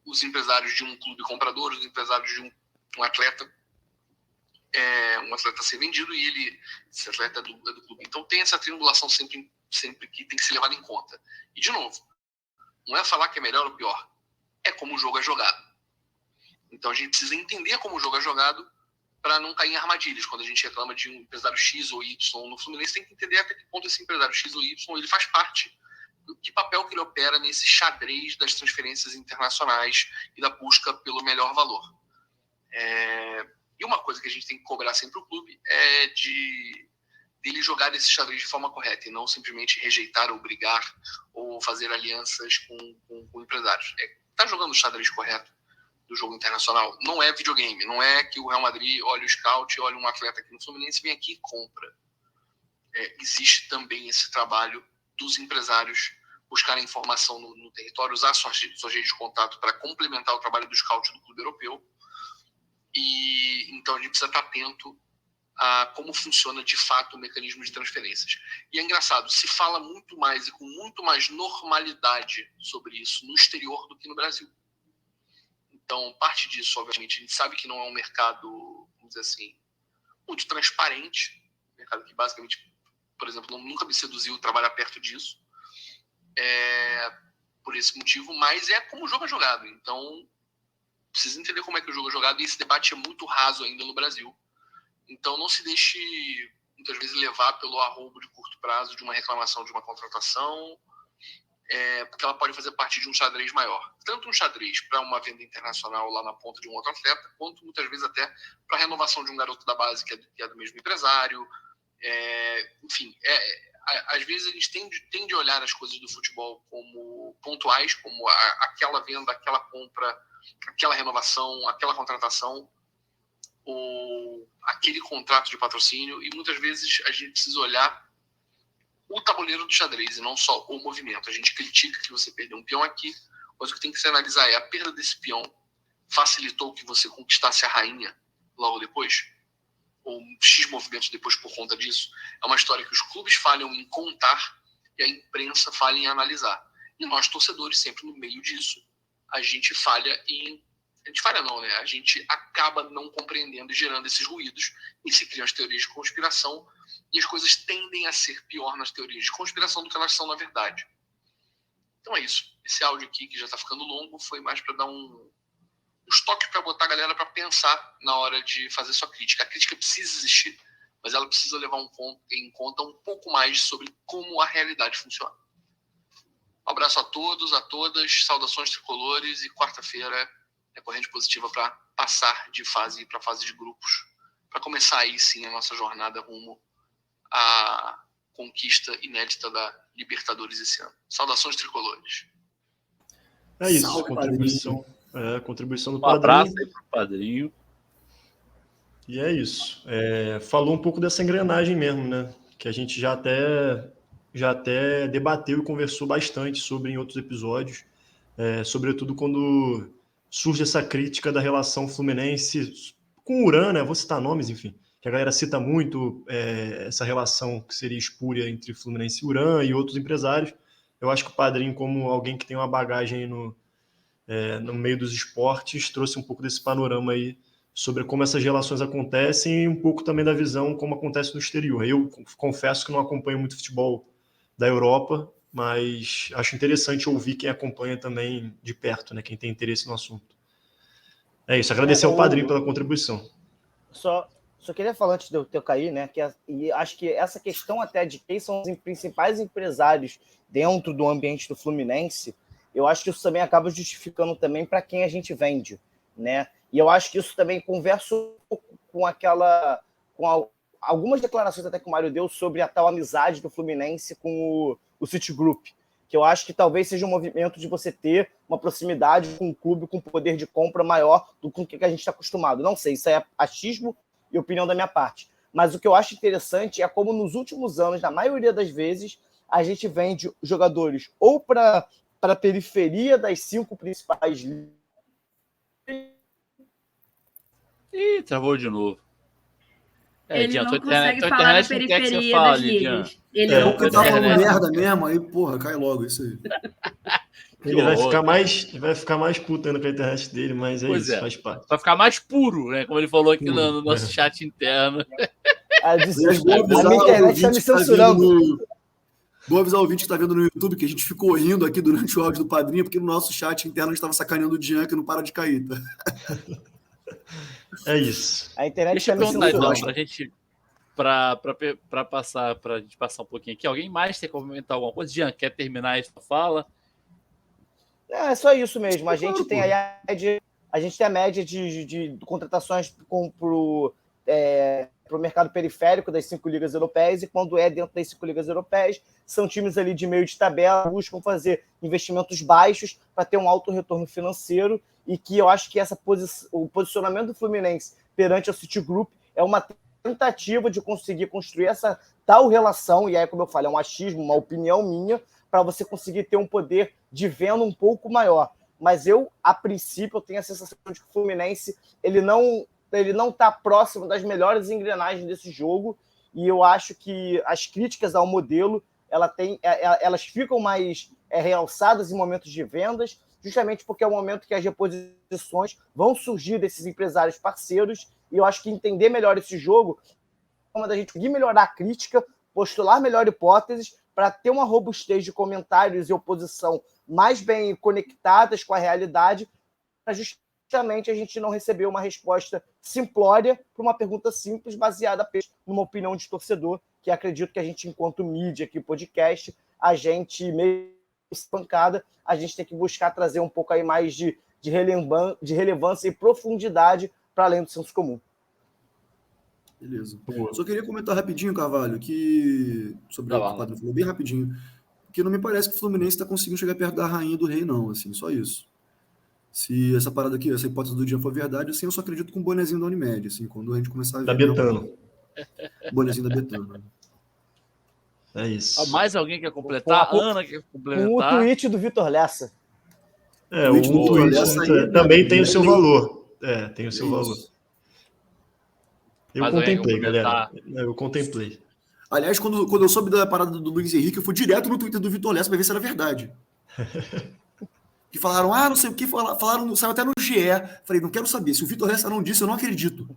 Speaker 7: os empresários de um clube comprador, os empresários de um atleta, um atleta a ser vendido e esse atleta é do clube. Então tem essa triangulação sempre que tem que ser levada em conta. E, de novo, não é falar que é melhor ou pior, é como o jogo é jogado. Então a gente precisa entender como o jogo é jogado para não cair em armadilhas. Quando a gente reclama de um empresário X ou Y no Fluminense, tem que entender até que ponto esse empresário X ou Y ele faz parte do que papel que ele opera nesse xadrez das transferências internacionais e da busca pelo melhor valor. E uma coisa que a gente tem que cobrar sempre o clube é dele jogar esse xadrez de forma correta e não simplesmente rejeitar ou brigar ou fazer alianças com empresários. Tá jogando o xadrez correto do jogo internacional? Não é videogame, não é que o Real Madrid olha o scout, olha um atleta aqui no Fluminense, vem aqui e compra. Existe também esse trabalho dos empresários buscarem informação no território, usar suas redes de contato para complementar o trabalho do scout do clube europeu. E então a gente precisa estar atento a como funciona de fato o mecanismo de transferências. E é engraçado, se fala muito mais e com muito mais normalidade sobre isso no exterior do que no Brasil. Então, parte disso, obviamente, a gente sabe que não é um mercado, vamos dizer assim, muito transparente, um mercado que basicamente, por exemplo, nunca me seduziu trabalhar perto disso, por esse motivo, mas é como o jogo é jogado. Então, precisa entender como é que o jogo é jogado, e esse debate é muito raso ainda no Brasil. Então, não se deixe, muitas vezes, levar pelo arrobo de curto prazo de uma reclamação de uma contratação, porque ela pode fazer parte de um xadrez maior. Tanto um xadrez para uma venda internacional lá na ponta de um outro atleta, quanto muitas vezes até para a renovação de um garoto da base que é do mesmo empresário. Enfim, às vezes a gente tende a olhar as coisas do futebol como pontuais, como aquela venda, aquela compra, aquela renovação, aquela contratação, ou aquele contrato de patrocínio, e muitas vezes a gente precisa olhar o tabuleiro do xadrez e não só o movimento. A gente critica que você perdeu um peão aqui, mas o que tem que se analisar é: a perda desse peão facilitou que você conquistasse a rainha logo depois? Ou X movimentos depois por conta disso? É uma história que os clubes falham em contar e a imprensa falha em analisar. E nós, torcedores, sempre no meio disso, a gente falha em... A gente falha não, né? A gente acaba não compreendendo e gerando esses ruídos, e se criam as teorias de conspiração, e as coisas tendem a ser pior nas teorias de conspiração do que elas são na verdade. Então é isso. Esse áudio aqui, que já está ficando longo, foi mais para dar um estoque para botar a galera para pensar na hora de fazer sua crítica. A crítica precisa existir, mas ela precisa levar em conta um pouco mais sobre como a realidade funciona. Um abraço a todos, a todas, saudações tricolores, e quarta-feira é corrente positiva para passar de fase para fase de grupos, para começar aí sim a nossa jornada rumo à conquista inédita da Libertadores esse ano. Saudações tricolores.
Speaker 1: É isso,
Speaker 4: Salve,
Speaker 1: contribuição do
Speaker 2: Um
Speaker 1: Padrinho.
Speaker 2: abraço aí pro Padrinho.
Speaker 1: E é isso. Falou um pouco dessa engrenagem mesmo, né? Que a gente já até debateu e conversou bastante sobre em outros episódios, sobretudo quando surge essa crítica da relação Fluminense com o Uran, né? Vou citar nomes, enfim, que a galera cita muito essa relação que seria espúria entre Fluminense e Uran e outros empresários. Eu acho que o Padrinho, como alguém que tem uma bagagem no meio dos esportes, trouxe um pouco desse panorama aí sobre como essas relações acontecem e um pouco também da visão como acontece no exterior. Eu confesso que não acompanho muito futebol da Europa, mas acho interessante ouvir quem acompanha também de perto, né? Quem tem interesse no assunto. É isso, agradecer ao Padrinho pela contribuição.
Speaker 5: Só queria falar antes de eu cair, né? E acho que essa questão até de quem são os principais empresários dentro do ambiente do Fluminense, eu acho que isso também acaba justificando também para quem a gente vende, né? E eu acho que isso também conversa com algumas declarações até que o Mário deu sobre a tal amizade do Fluminense com o Citigroup, que eu acho que talvez seja um movimento de você ter uma proximidade com um clube com poder de compra maior do que a gente está acostumado. Não sei, isso é achismo e opinião da minha parte. Mas o que eu acho interessante é como nos últimos anos, na maioria das vezes, a gente vende jogadores ou para a periferia das 5 principais ligas.
Speaker 2: Ih, travou de novo.
Speaker 6: Ele
Speaker 2: Dian,
Speaker 6: não
Speaker 2: tua
Speaker 6: consegue
Speaker 2: tua
Speaker 6: falar da
Speaker 2: internet não quer que você
Speaker 6: periferia
Speaker 2: fale,
Speaker 6: das
Speaker 2: Dian.
Speaker 6: ligas. Ele
Speaker 4: É
Speaker 6: não
Speaker 4: porque tá falando
Speaker 6: consegue.
Speaker 4: merda mesmo, aí, porra, cai logo isso aí.
Speaker 1: Ele vai
Speaker 2: horror.
Speaker 1: ficar mais puto ainda com a internet dele, mas é
Speaker 2: Pois
Speaker 1: isso,
Speaker 2: é.
Speaker 1: faz parte.
Speaker 2: Vai ficar mais puro, né? Como ele falou aqui
Speaker 1: Puro,
Speaker 2: no nosso chat interno.
Speaker 5: A
Speaker 4: Vou
Speaker 5: minha
Speaker 4: avisar
Speaker 5: internet está me
Speaker 4: o ouvinte que tá
Speaker 5: censurando.
Speaker 4: Vou avisar o ouvinte que está vendo no YouTube que a gente ficou rindo aqui durante o áudio do Padrinho, porque no nosso chat interno a gente estava sacaneando o Jean, que não para de cair, tá?
Speaker 1: É isso.
Speaker 5: A internet
Speaker 2: Deixa
Speaker 5: está
Speaker 2: eu
Speaker 5: me
Speaker 2: perguntar então,
Speaker 5: censurando.
Speaker 2: pra gente pra gente passar um pouquinho aqui. Alguém mais quer comentar alguma coisa? Jean, quer terminar essa fala?
Speaker 5: É só isso mesmo. A gente tem a média de contratações para o mercado periférico das 5 ligas europeias, e quando é dentro das 5 ligas europeias, são times ali de meio de tabela, buscam fazer investimentos baixos para ter um alto retorno financeiro, e que eu acho que o posicionamento do Fluminense perante o Citigroup é uma tentativa de conseguir construir essa tal relação, e aí, como eu falei, é um achismo, uma opinião minha, para você conseguir ter um poder de venda um pouco maior. Mas eu, a princípio, eu tenho a sensação de que o Fluminense ele não ele não está próximo das melhores engrenagens desse jogo, e eu acho que as críticas ao modelo elas ficam mais realçadas em momentos de vendas, justamente porque é o momento que as reposições vão surgir desses empresários parceiros, e eu acho que entender melhor esse jogo é uma da gente conseguir melhorar a crítica, postular melhor hipóteses, para ter uma robustez de comentários e oposição mais bem conectadas com a realidade, para justamente a gente não receber uma resposta simplória para uma pergunta simples, baseada apenas numa opinião de torcedor, que acredito que a gente, enquanto mídia aqui, podcast, a gente, meio espancada, a gente tem que buscar trazer um pouco aí mais de relevância e profundidade para além do senso comum.
Speaker 4: Beleza. Só queria comentar rapidinho, Carvalho, que sobre o que o Padre falou, bem rapidinho, que não me parece que o Fluminense está conseguindo chegar perto da rainha do rei, não, assim, só isso. Se essa parada aqui, essa hipótese do dia for verdade, assim, eu só acredito com o bonezinho da Unimed, assim, quando a gente começar a ver...
Speaker 1: Da Betano.
Speaker 4: O bonezinho da Betano.
Speaker 1: É isso.
Speaker 2: Mais alguém quer completar? Ana quer complementar?
Speaker 5: O tweet do Vitor Lessa.
Speaker 1: O tweet também tem o seu valor. Tem o seu valor. Eu contemplei, galera. Eu contemplei.
Speaker 4: Aliás, quando eu soube da parada do Luiz Henrique, eu fui direto no Twitter do Vitor Lessa para ver se era verdade. Que falaram, não sei o que, falaram, saiu até no GE. Falei, não quero saber. Se o Vitor Lessa não disse, eu não acredito.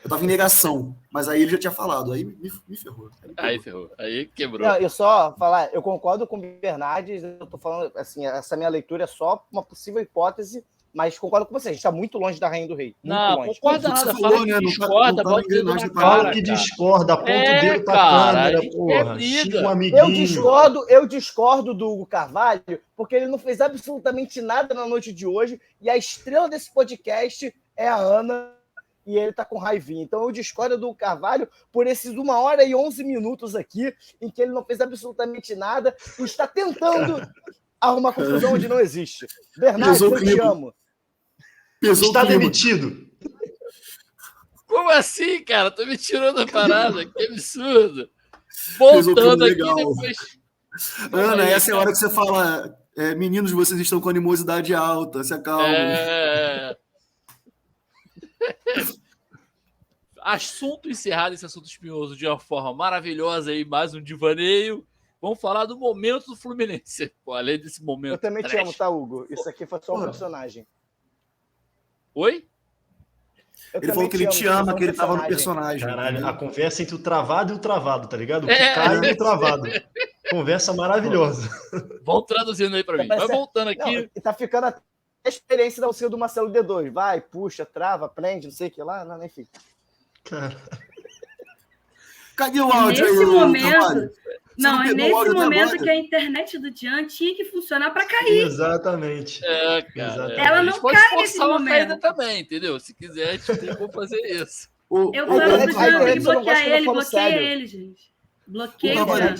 Speaker 4: Eu tava em negação, mas aí ele já tinha falado. Aí me ferrou.
Speaker 2: Aí ferrou. Aí quebrou.
Speaker 5: Não, eu só falar, eu concordo com o Bernardes, eu tô falando, assim, essa minha leitura é só uma possível hipótese, mas concordo com você, a gente tá muito longe da Rainha do Rei.
Speaker 2: Não,
Speaker 5: longe.
Speaker 2: concorda nada, fala que discorda, bota o dedo na cara.
Speaker 1: Fala que discorda, aponta o dedo pra câmera, porra. Xinga um amiguinho.
Speaker 5: Eu discordo do Hugo Carvalho, porque ele não fez absolutamente nada na noite de hoje, e a estrela desse podcast é a Ana, e ele tá com raivinha. Então eu discordo do Carvalho por esses 1 hora e 11 minutos aqui, em que ele não fez absolutamente nada e está tentando arrumar confusão onde não existe. Bernardo, eu te amo.
Speaker 1: Está demitido.
Speaker 2: Como assim, cara? Tô me tirando a parada. Que absurdo. Voltando aqui depois...
Speaker 4: Ana, essa é a hora que você fala, meninos, vocês estão com animosidade alta, se acalmem.
Speaker 2: Assunto encerrado, esse assunto espinhoso de uma forma maravilhosa aí, mais um divaneio. Vamos falar do momento do Fluminense. Pô, além desse momento.
Speaker 5: Eu também te amo, tá, Hugo? Isso aqui foi só um personagem.
Speaker 2: Oi?
Speaker 4: Ele falou que ele te ama, que ele tava no personagem.
Speaker 1: Caralho, a conversa entre o travado e o travado, tá ligado? O que cai e o travado. Conversa maravilhosa.
Speaker 2: Vão traduzindo aí pra mim. Vai voltando aqui.
Speaker 5: Não, tá ficando a experiência da auxílio do Marcelo D2. Vai, puxa, trava, prende, não sei o que lá. Não, enfim.
Speaker 1: Cara.
Speaker 4: Cadê o áudio
Speaker 6: nesse
Speaker 4: aí,
Speaker 6: momento, não, é nesse momento
Speaker 4: agora?
Speaker 6: que a internet do Jean tinha que funcionar para cair.
Speaker 1: Exatamente.
Speaker 2: Cara.
Speaker 6: Ela não cai nesse momento.
Speaker 2: Também, entendeu? Se quiser, a gente tem como fazer isso.
Speaker 6: Eu falo pro Jean, tem que bloquear ele, bloqueia ele, gente. Bloqueia o Jean.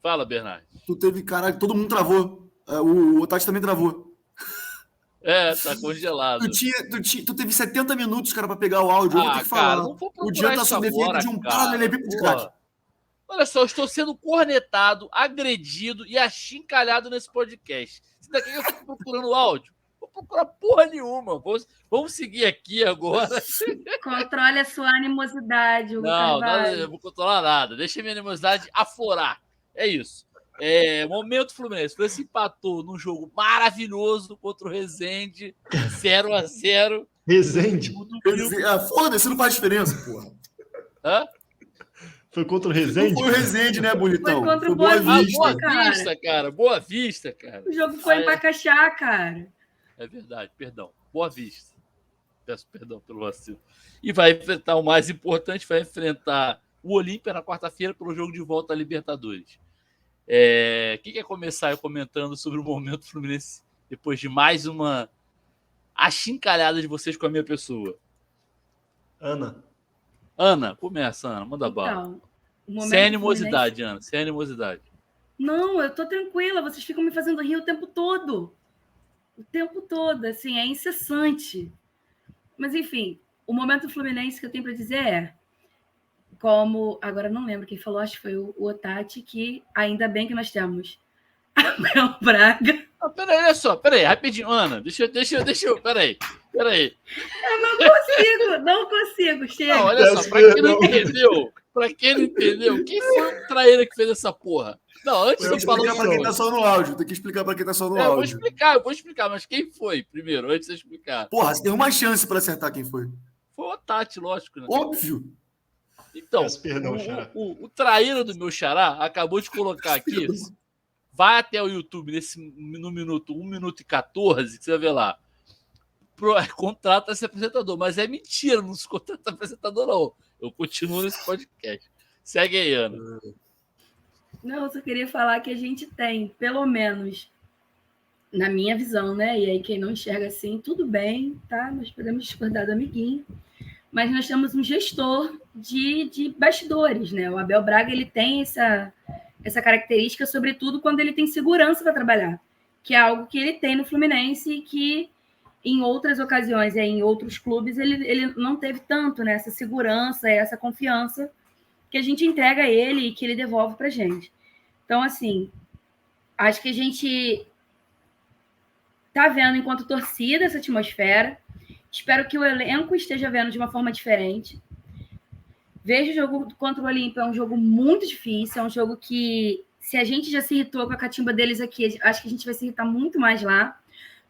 Speaker 2: Fala, Bernardo.
Speaker 4: Tu teve, caralho, todo mundo travou. O Otati também travou.
Speaker 2: Tá congelado.
Speaker 4: Tu teve 70 minutos, cara, pra pegar o áudio. Eu vou ter que falar. O Jean tá sob efeito de um paralelepípedo de crack.
Speaker 2: Olha só, eu estou sendo cornetado, agredido e achincalhado nesse podcast. Se daqui eu fico procurando áudio, vou procurar porra nenhuma. Vamos seguir aqui agora.
Speaker 6: Controle a sua animosidade, Hugo Carvalho.
Speaker 2: Não, eu vou controlar nada. Deixa a minha animosidade aflorar. É isso. Momento Fluminense. O Fluminense empatou num jogo maravilhoso contra o Resende, 0-0.
Speaker 1: Resende?
Speaker 4: Foda-se, não faz diferença, porra.
Speaker 2: Hã?
Speaker 1: Foi contra o Resende?
Speaker 4: Não foi o Resende, né, bonitão?
Speaker 6: Foi contra o Boa Vista,
Speaker 2: cara. Boa Vista, cara.
Speaker 6: O jogo foi em Pacaxá, cara.
Speaker 2: É verdade, perdão. Boa Vista. Peço perdão pelo vacilo. E vai enfrentar o mais importante, vai enfrentar o Olímpia na quarta-feira pelo jogo de volta à Libertadores. Quem quer começar comentando sobre o momento Fluminense depois de mais uma achincalhada de vocês com a minha pessoa? Ana, começa, Ana, manda bala. Sem animosidade, Fluminense... Ana, sem animosidade.
Speaker 6: Não, eu tô tranquila, vocês ficam me fazendo rir o tempo todo. O tempo todo, assim, é incessante. Mas, enfim, o momento Fluminense que eu tenho para dizer agora não lembro quem falou, acho que foi o Otati, que ainda bem que nós temos Abel Braga.
Speaker 2: Ah, peraí, olha só, peraí, rapidinho, Ana, deixa eu, peraí.
Speaker 6: Eu não consigo, chega.
Speaker 2: Não, olha só, pra quem não entendeu, quem foi o traíra que fez essa porra? Não, antes
Speaker 4: Tem
Speaker 2: de
Speaker 4: que
Speaker 2: eu falar
Speaker 4: explicar
Speaker 2: o
Speaker 4: para quem tá
Speaker 2: nome.
Speaker 4: só no áudio. Tem que explicar para quem tá só no
Speaker 2: Eu vou
Speaker 4: áudio.
Speaker 2: explicar, mas quem foi primeiro, antes de eu explicar?
Speaker 4: Porra, você tem uma chance para acertar quem foi.
Speaker 2: Foi o Tati, lógico, né?
Speaker 4: Óbvio.
Speaker 2: Então,
Speaker 1: Peço perdão, Xará.
Speaker 2: o traíra do meu xará acabou de colocar aqui. Vai até o YouTube no minuto 1 minuto e 14, que você vai ver lá. Contrata esse apresentador, mas é mentira, não se contrata apresentador, não. Eu continuo nesse podcast. Segue aí, Ana.
Speaker 6: Não, eu só queria falar que a gente tem, pelo menos, na minha visão, né? E aí, quem não enxerga assim, tudo bem, tá? Nós podemos discordar do amiguinho. Mas nós temos um gestor de bastidores, né? O Abel Braga, ele tem essa característica, sobretudo quando ele tem segurança para trabalhar, que é algo que ele tem no Fluminense e que em outras ocasiões, em outros clubes, ele não teve tanto, né? Essa segurança, essa confiança que a gente entrega a ele e que ele devolve para a gente. Então, assim, acho que a gente está vendo, enquanto torcida, essa atmosfera. Espero que o elenco esteja vendo de uma forma diferente. Vejo o jogo contra o Olímpia, é um jogo muito difícil, é um jogo que, se a gente já se irritou com a catimba deles aqui, acho que a gente vai se irritar muito mais lá.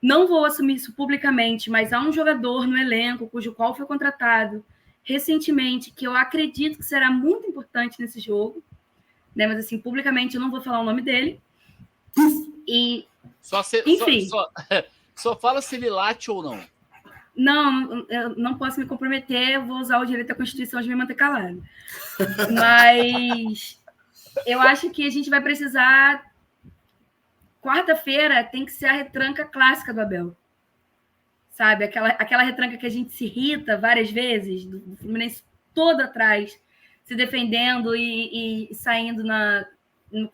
Speaker 6: Não vou assumir isso publicamente, mas há um jogador no elenco, cujo qual foi contratado recentemente, que eu acredito que será muito importante nesse jogo, né? Mas, assim, publicamente eu não vou falar o nome dele. E, enfim.
Speaker 2: Só fala se ele late ou não.
Speaker 6: Não, eu não posso me comprometer, eu vou usar o direito da Constituição de me manter calado. Mas eu acho que a gente vai precisar... Quarta-feira tem que ser a retranca clássica do Abel. Sabe? Aquela retranca que a gente se irrita várias vezes, do Fluminense todo atrás, se defendendo e saindo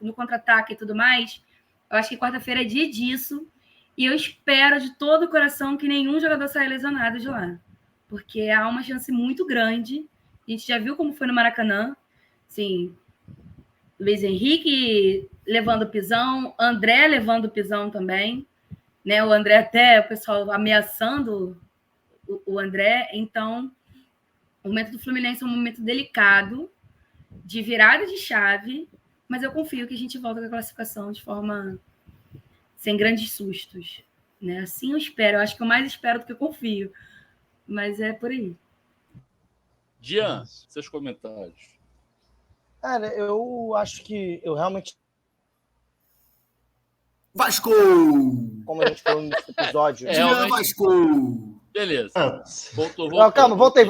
Speaker 6: no contra-ataque e tudo mais. Eu acho que quarta-feira é dia disso. E eu espero de todo o coração que nenhum jogador saia lesionado de lá. Porque há uma chance muito grande. A gente já viu como foi no Maracanã. Assim, Luiz Henrique levando pisão, André levando pisão também. Né? O André até, o pessoal ameaçando o André. Então, o momento do Fluminense é um momento delicado, de virada de chave, mas eu confio que a gente volta com a classificação de forma... sem grandes sustos, né? Assim eu espero. Eu acho que eu mais espero do que eu confio. Mas é por aí.
Speaker 2: Jean, seus comentários.
Speaker 5: Cara, eu acho que eu realmente...
Speaker 4: Vasco!
Speaker 5: Como a gente falou nesse episódio...
Speaker 4: Jean Vasco!
Speaker 2: Beleza. Voltou.
Speaker 5: Não, calma, voltei.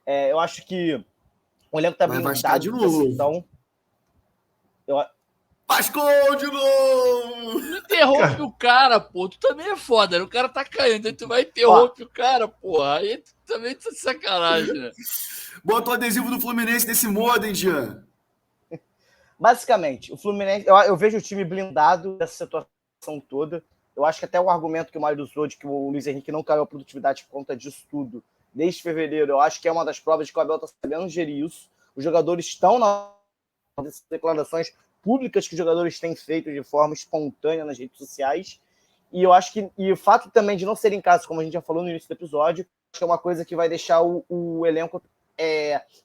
Speaker 5: Eu acho que o elenco tá blindado
Speaker 4: de novo.
Speaker 5: Então...
Speaker 4: Vasco de novo!
Speaker 2: Não interrompe o cara, pô. Tu também é foda, né? O cara tá caindo, aí tu vai interromper o cara, porra. Aí tu também tá de sacanagem, né?
Speaker 4: Bota o adesivo do Fluminense nesse modo, hein, Jean?
Speaker 5: Basicamente, o Fluminense... Eu vejo o time blindado dessa situação toda. Eu acho que até o argumento que o Mário usou de que o Luiz Henrique não caiu a produtividade por conta disso tudo, desde fevereiro, eu acho que é uma das provas de que o Abel tá sabendo gerir isso. Os jogadores estão nas declarações públicas que os jogadores têm feito de forma espontânea nas redes sociais, e eu acho que o fato também de não ser em casa, como a gente já falou no início do episódio, acho que é uma coisa que vai deixar o elenco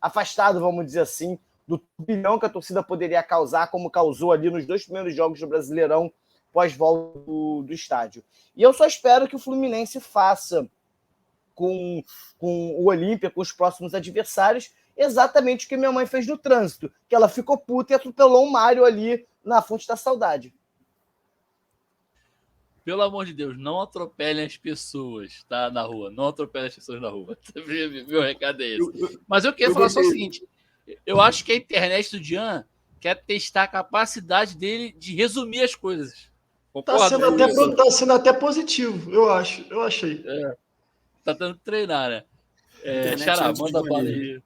Speaker 5: afastado, vamos dizer assim, do turbilhão que a torcida poderia causar, como causou ali nos 2 primeiros jogos do Brasileirão pós-volta do estádio. E eu só espero que o Fluminense faça com o Olímpia, com os próximos adversários, exatamente o que minha mãe fez no trânsito, que ela ficou puta e atropelou um Mário ali na Fonte da Saudade.
Speaker 2: Pelo amor de Deus, não atropelem as pessoas, tá? Na rua. Não atropelem as pessoas na rua. Meu recado é esse. Mas eu queria falar só o seguinte. Eu acho que a internet do Jean quer testar a capacidade dele de resumir as coisas.
Speaker 1: Tá sendo até positivo, eu acho. Eu achei.
Speaker 2: Tá tentando treinar, né? Xará, manda bala aí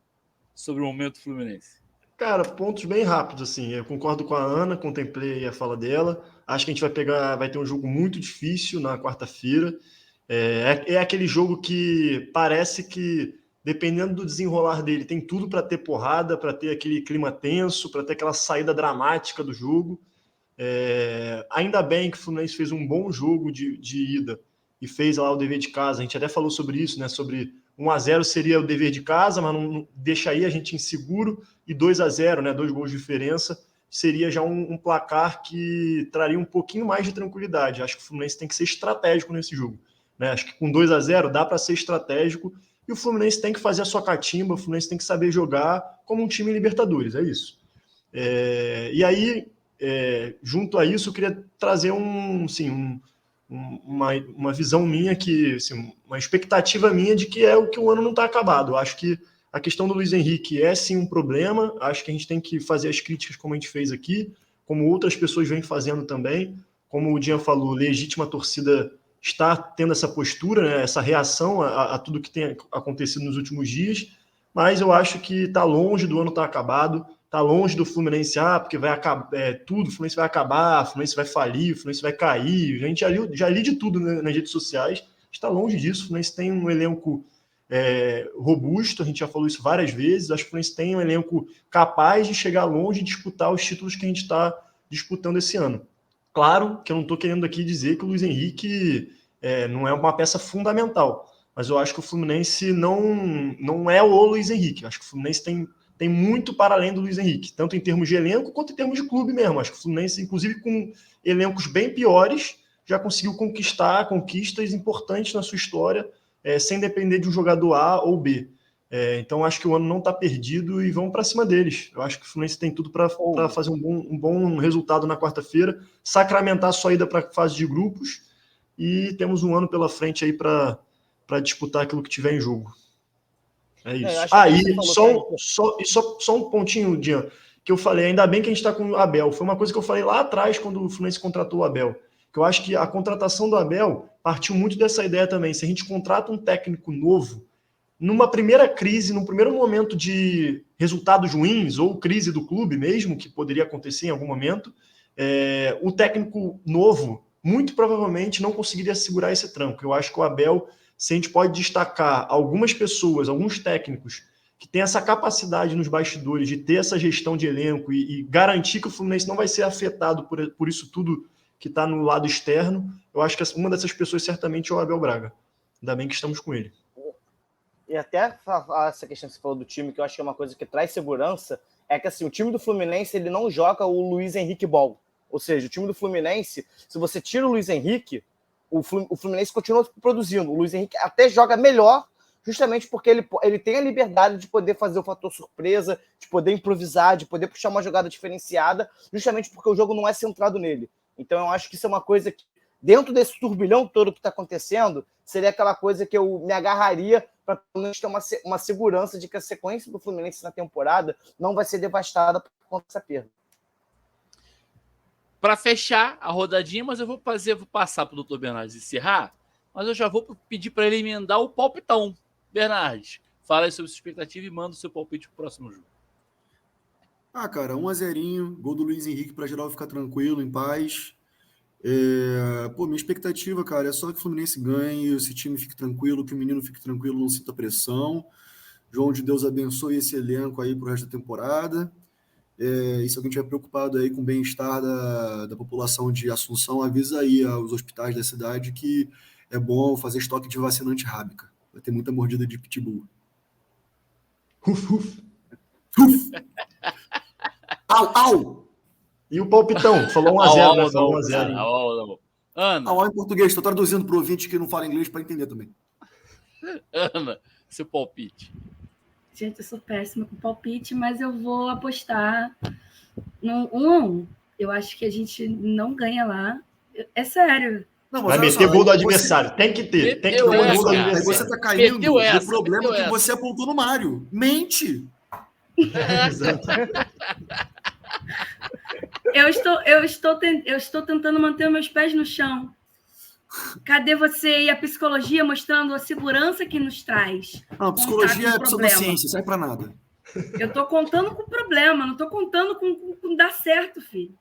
Speaker 2: sobre o momento Fluminense.
Speaker 1: Cara, pontos bem rápidos, assim. Eu concordo com a Ana, contemplei a fala dela. Acho que a gente vai ter um jogo muito difícil na quarta-feira. É aquele jogo que parece que, dependendo do desenrolar dele, tem tudo para ter porrada, para ter aquele clima tenso, para ter aquela saída dramática do jogo. Ainda bem que o Fluminense fez um bom jogo de ida e fez lá o dever de casa. A gente até falou sobre isso, né? Sobre 1-0 seria o dever de casa, mas não deixaria a gente inseguro, e 2-0, né? 2 gols de diferença, seria já um placar que traria um pouquinho mais de tranquilidade. Acho que o Fluminense tem que ser estratégico nesse jogo, né? Acho que com 2-0 dá para ser estratégico, e o Fluminense tem que fazer a sua catimba, o Fluminense tem que saber jogar como um time em Libertadores, é isso. E aí, junto a isso, eu queria trazer uma visão minha, assim, uma expectativa minha de que o ano não está acabado. Eu acho que a questão do Luiz Henrique é sim um problema, acho que a gente tem que fazer as críticas como a gente fez aqui, como outras pessoas vêm fazendo também, como o Dian falou, legítima torcida está tendo essa postura, né, essa reação a tudo que tem acontecido nos últimos dias, mas eu acho que está longe do ano estar acabado, está longe do Fluminense, porque vai acabar tudo, o Fluminense vai acabar, o Fluminense vai falir, o Fluminense vai cair, a gente já li de tudo, né, nas redes sociais, está longe disso. O Fluminense tem um elenco robusto, a gente já falou isso várias vezes, acho que o Fluminense tem um elenco capaz de chegar longe e disputar os títulos que a gente está disputando esse ano. Claro que eu não estou querendo aqui dizer que o Luiz Henrique não é uma peça fundamental, mas eu acho que o Fluminense não é o Luiz Henrique. Acho que o Fluminense tem muito para além do Luiz Henrique, tanto em termos de elenco quanto em termos de clube mesmo. Acho que o Fluminense, inclusive com elencos bem piores, já conseguiu conquistar conquistas importantes na sua história, sem depender de um jogador A ou B. Então acho que o ano não está perdido e vamos para cima deles. Eu acho que o Fluminense tem tudo para fazer um bom resultado na quarta-feira, sacramentar a sua ida para a fase de grupos, e temos um ano pela frente aí para disputar aquilo que tiver em jogo. É isso. Só um pontinho, Dian, que eu falei, ainda bem que a gente está com o Abel. Foi uma coisa que eu falei lá atrás, quando o Fluminense contratou o Abel, que eu acho que a contratação do Abel partiu muito dessa ideia também. Se a gente contrata um técnico novo, numa primeira crise, num primeiro momento de resultados ruins, ou crise do clube mesmo, que poderia acontecer em algum momento, o técnico novo, muito provavelmente, não conseguiria segurar esse tranco. Eu acho que o Abel, se a gente pode destacar algumas pessoas, alguns técnicos que têm essa capacidade nos bastidores de ter essa gestão de elenco e garantir que o Fluminense não vai ser afetado por isso tudo que está no lado externo, eu acho que uma dessas pessoas certamente é o Abel Braga. Ainda bem que estamos com ele.
Speaker 5: E até essa questão que você falou do time, que eu acho que é uma coisa que traz segurança, é que assim, o time do Fluminense ele não joga o Luiz Henrique Ball. Ou seja, o time do Fluminense, se você tira o Luiz Henrique, o Fluminense continua produzindo. O Luiz Henrique até joga melhor, justamente porque ele tem a liberdade de poder fazer o fator surpresa, de poder improvisar, de poder puxar uma jogada diferenciada, justamente porque o jogo não é centrado nele. Então eu acho que isso é uma coisa que, dentro desse turbilhão todo que está acontecendo, seria aquela coisa que eu me agarraria para ter uma segurança de que a sequência do Fluminense na temporada não vai ser devastada por conta dessa perda.
Speaker 2: Para fechar a rodadinha, mas eu vou passar para o Dr. Bernardes encerrar, mas eu já vou pedir para ele emendar o palpitão. Bernardes, fala aí sobre sua expectativa e manda o seu palpite para o próximo jogo.
Speaker 4: Cara, 1-0, gol do Luiz Henrique para geral ficar tranquilo, em paz. Minha expectativa, cara, é só que o Fluminense ganhe, esse time fique tranquilo, que o menino fique tranquilo, não sinta pressão. João de Deus abençoe esse elenco aí pro resto da temporada. E se alguém estiver preocupado aí com o bem-estar da população de Assunção, avisa aí aos hospitais da cidade que é bom fazer estoque de vacina antirrábica. Vai ter muita mordida de pitbull.
Speaker 1: Uf, uf.
Speaker 4: Uf. Au!
Speaker 1: E o palpitão? Falou 1-0, né? Falou 1-0.
Speaker 2: Ana.
Speaker 4: Au em português, estou traduzindo para o ouvinte que não fala inglês para entender também.
Speaker 2: Ana, seu palpite.
Speaker 6: Gente, eu sou péssima com palpite, mas eu vou apostar no 1-1. Eu acho que a gente não ganha lá. É sério.
Speaker 4: Não,
Speaker 1: vai meter gol do adversário. Tem que ter. Tem que ter gol do adversário.
Speaker 4: Aí você está caindo no problema que você apontou no Mário. Mente!
Speaker 1: Exato.
Speaker 6: Eu estou tentando manter meus pés no chão. Cadê você e a psicologia mostrando a segurança que nos traz?
Speaker 4: Não, a psicologia é pseudociência, sai pra nada.
Speaker 6: Eu tô contando com problema, não tô contando com dar certo, filho.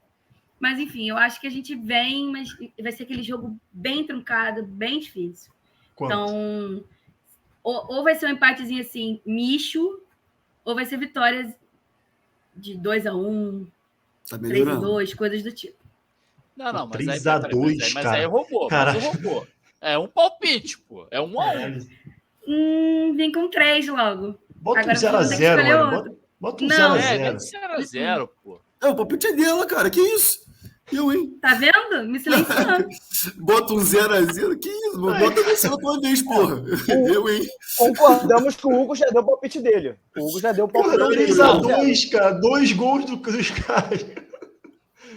Speaker 6: Mas, enfim, eu acho que a gente vem, mas vai ser aquele jogo bem truncado, bem difícil.
Speaker 1: Quanto?
Speaker 6: Então, ou vai ser um empatezinho assim, micho, ou vai ser vitórias de 2-1,
Speaker 4: tá melhorando.
Speaker 6: 3-2, coisas do tipo.
Speaker 2: Não, mas
Speaker 1: 3
Speaker 2: aí,
Speaker 1: a 2,
Speaker 2: mas
Speaker 1: cara.
Speaker 2: aí roubou,
Speaker 1: Cara.
Speaker 2: mas roubou. É um palpite, pô. É 1-1.
Speaker 6: Vem com 3 logo.
Speaker 1: Bota
Speaker 6: Agora
Speaker 1: um
Speaker 6: vocês vão ter que
Speaker 1: 0x0,
Speaker 6: escolher
Speaker 1: mano.
Speaker 6: outro.
Speaker 1: Bota um
Speaker 6: Não.
Speaker 1: 0x0.
Speaker 2: Mete 0x0, pô.
Speaker 4: O palpite é dela, cara. Que isso? Eu, hein?
Speaker 6: Tá vendo? Me silenciando.
Speaker 4: Bota um 0x0. Que isso? Bota você na tua vez, porra. Eu, hein?
Speaker 5: Concordamos que o Hugo já deu o palpite dele. O Hugo já deu o palpite
Speaker 1: Porra,
Speaker 5: dele.
Speaker 1: 3x2, cara. 2 gols dos caras.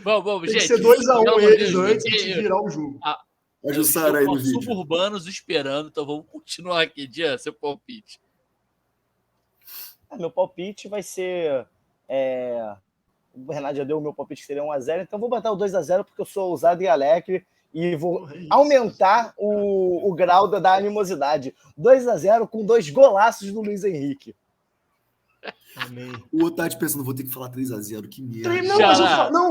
Speaker 2: Vamos,
Speaker 1: Tem
Speaker 2: gente.
Speaker 1: que ser 2x1
Speaker 2: pelo amor de
Speaker 1: eles
Speaker 2: Deus,
Speaker 1: antes de virar o jogo.
Speaker 4: A
Speaker 2: Eu
Speaker 4: Jussara aí
Speaker 2: estou
Speaker 4: no
Speaker 2: com
Speaker 4: vídeo.
Speaker 2: suburbanos esperando, então vamos continuar aqui, Jean, seu palpite.
Speaker 5: Meu palpite vai ser... O Renato já deu o meu palpite que seria 1x0, então vou botar o 2x0 porque eu sou ousado e alegre e vou
Speaker 1: Porra, é isso.
Speaker 5: aumentar o grau da animosidade. 2x0 com 2 golaços do Luiz Henrique.
Speaker 1: Amém.
Speaker 4: O Otávio pensando, vou ter que falar 3x0. Que merda.
Speaker 1: Não, mas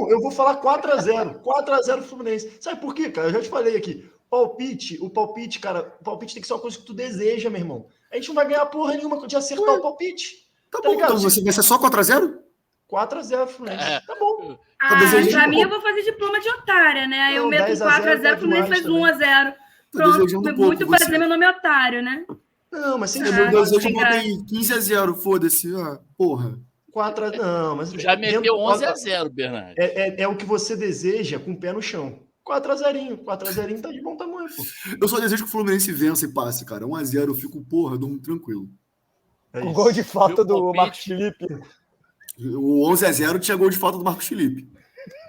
Speaker 1: eu vou falar 4x0. 4x0 Fluminense. Sabe por quê, cara? Eu já te falei aqui. O palpite, cara, o palpite tem que ser uma coisa que tu deseja, meu irmão. A gente não vai ganhar porra nenhuma de acertar o palpite.
Speaker 4: Tá
Speaker 1: Tá
Speaker 4: bom,
Speaker 1: ligado?
Speaker 4: então você vai ser só 4x0?
Speaker 1: 4x0 Fluminense.
Speaker 2: É.
Speaker 1: Tá bom.
Speaker 4: desejando
Speaker 6: Pra mim,
Speaker 4: pouco.
Speaker 6: eu vou fazer diploma de otária, né? Aí eu
Speaker 1: Não,
Speaker 6: meto
Speaker 1: 10 a 0
Speaker 6: 4x0,
Speaker 1: tá
Speaker 6: o Fluminense faz
Speaker 1: demais
Speaker 6: 1x0.
Speaker 4: Tô
Speaker 6: Pronto,
Speaker 4: desejando pouco.
Speaker 6: muito
Speaker 4: Você...
Speaker 6: prazer, meu nome é otário, né?
Speaker 1: Não, mas sem
Speaker 6: Ah,
Speaker 4: Meu Deus, hoje eu
Speaker 6: sem graça.
Speaker 4: botei 15x0, foda-se. Ah, porra.
Speaker 1: 4x0. Não, mas
Speaker 2: Tu já meteu
Speaker 1: dentro-
Speaker 2: 11-0, Bernardo.
Speaker 1: É o que você deseja com o pé no chão. 4x0. 4x0 tá de bom tamanho, pô.
Speaker 4: Eu só desejo que o Fluminense vença e passe, cara. 1x0 eu fico, porra, durmo tranquilo.
Speaker 1: É
Speaker 5: Com
Speaker 1: isso.
Speaker 5: gol de falta
Speaker 2: Meu
Speaker 5: do
Speaker 2: palpite.
Speaker 5: Marcos Felipe.
Speaker 4: O 11x0 tinha gol de falta do Marcos Felipe.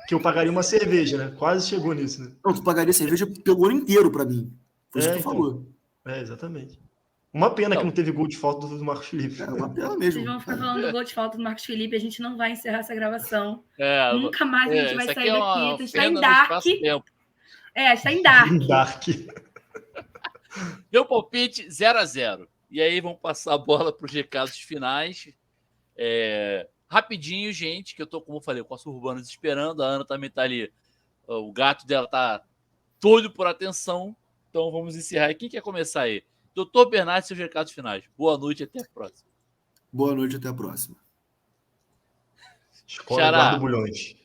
Speaker 1: Que eu pagaria uma cerveja, né? Quase chegou nisso, né?
Speaker 4: Não, tu pagaria cerveja pelo ano inteiro pra mim. Foi isso que tu
Speaker 1: então.
Speaker 4: falou.
Speaker 1: Exatamente. Uma pena que não teve gol de falta do Marcos Felipe.
Speaker 4: É uma pena
Speaker 6: Vocês
Speaker 4: mesmo.
Speaker 6: vão ficar falando do gol de falta do Marcos Felipe, a gente não vai encerrar essa gravação.
Speaker 2: É,
Speaker 6: Nunca mais a gente vai
Speaker 2: isso
Speaker 6: sair
Speaker 2: aqui é
Speaker 6: daqui.
Speaker 2: uma
Speaker 6: A gente tá em
Speaker 2: ofenda no
Speaker 6: Dark.
Speaker 2: espaço-tempo.
Speaker 6: Está em Dark.
Speaker 1: Dark.
Speaker 2: Meu palpite, 0x0. E aí vamos passar a bola para os recados finais. Rapidinho, gente, que eu tô, como eu falei, com a Urbanos esperando. A Ana também tá ali. O gato dela tá doido por atenção. Então vamos encerrar. Quem quer começar aí? Doutor Bernardo, seus recados finais. Boa noite e até a próxima.
Speaker 4: Boa noite, até a próxima.
Speaker 1: Escola
Speaker 2: Xará.
Speaker 1: Eduardo Bulhões.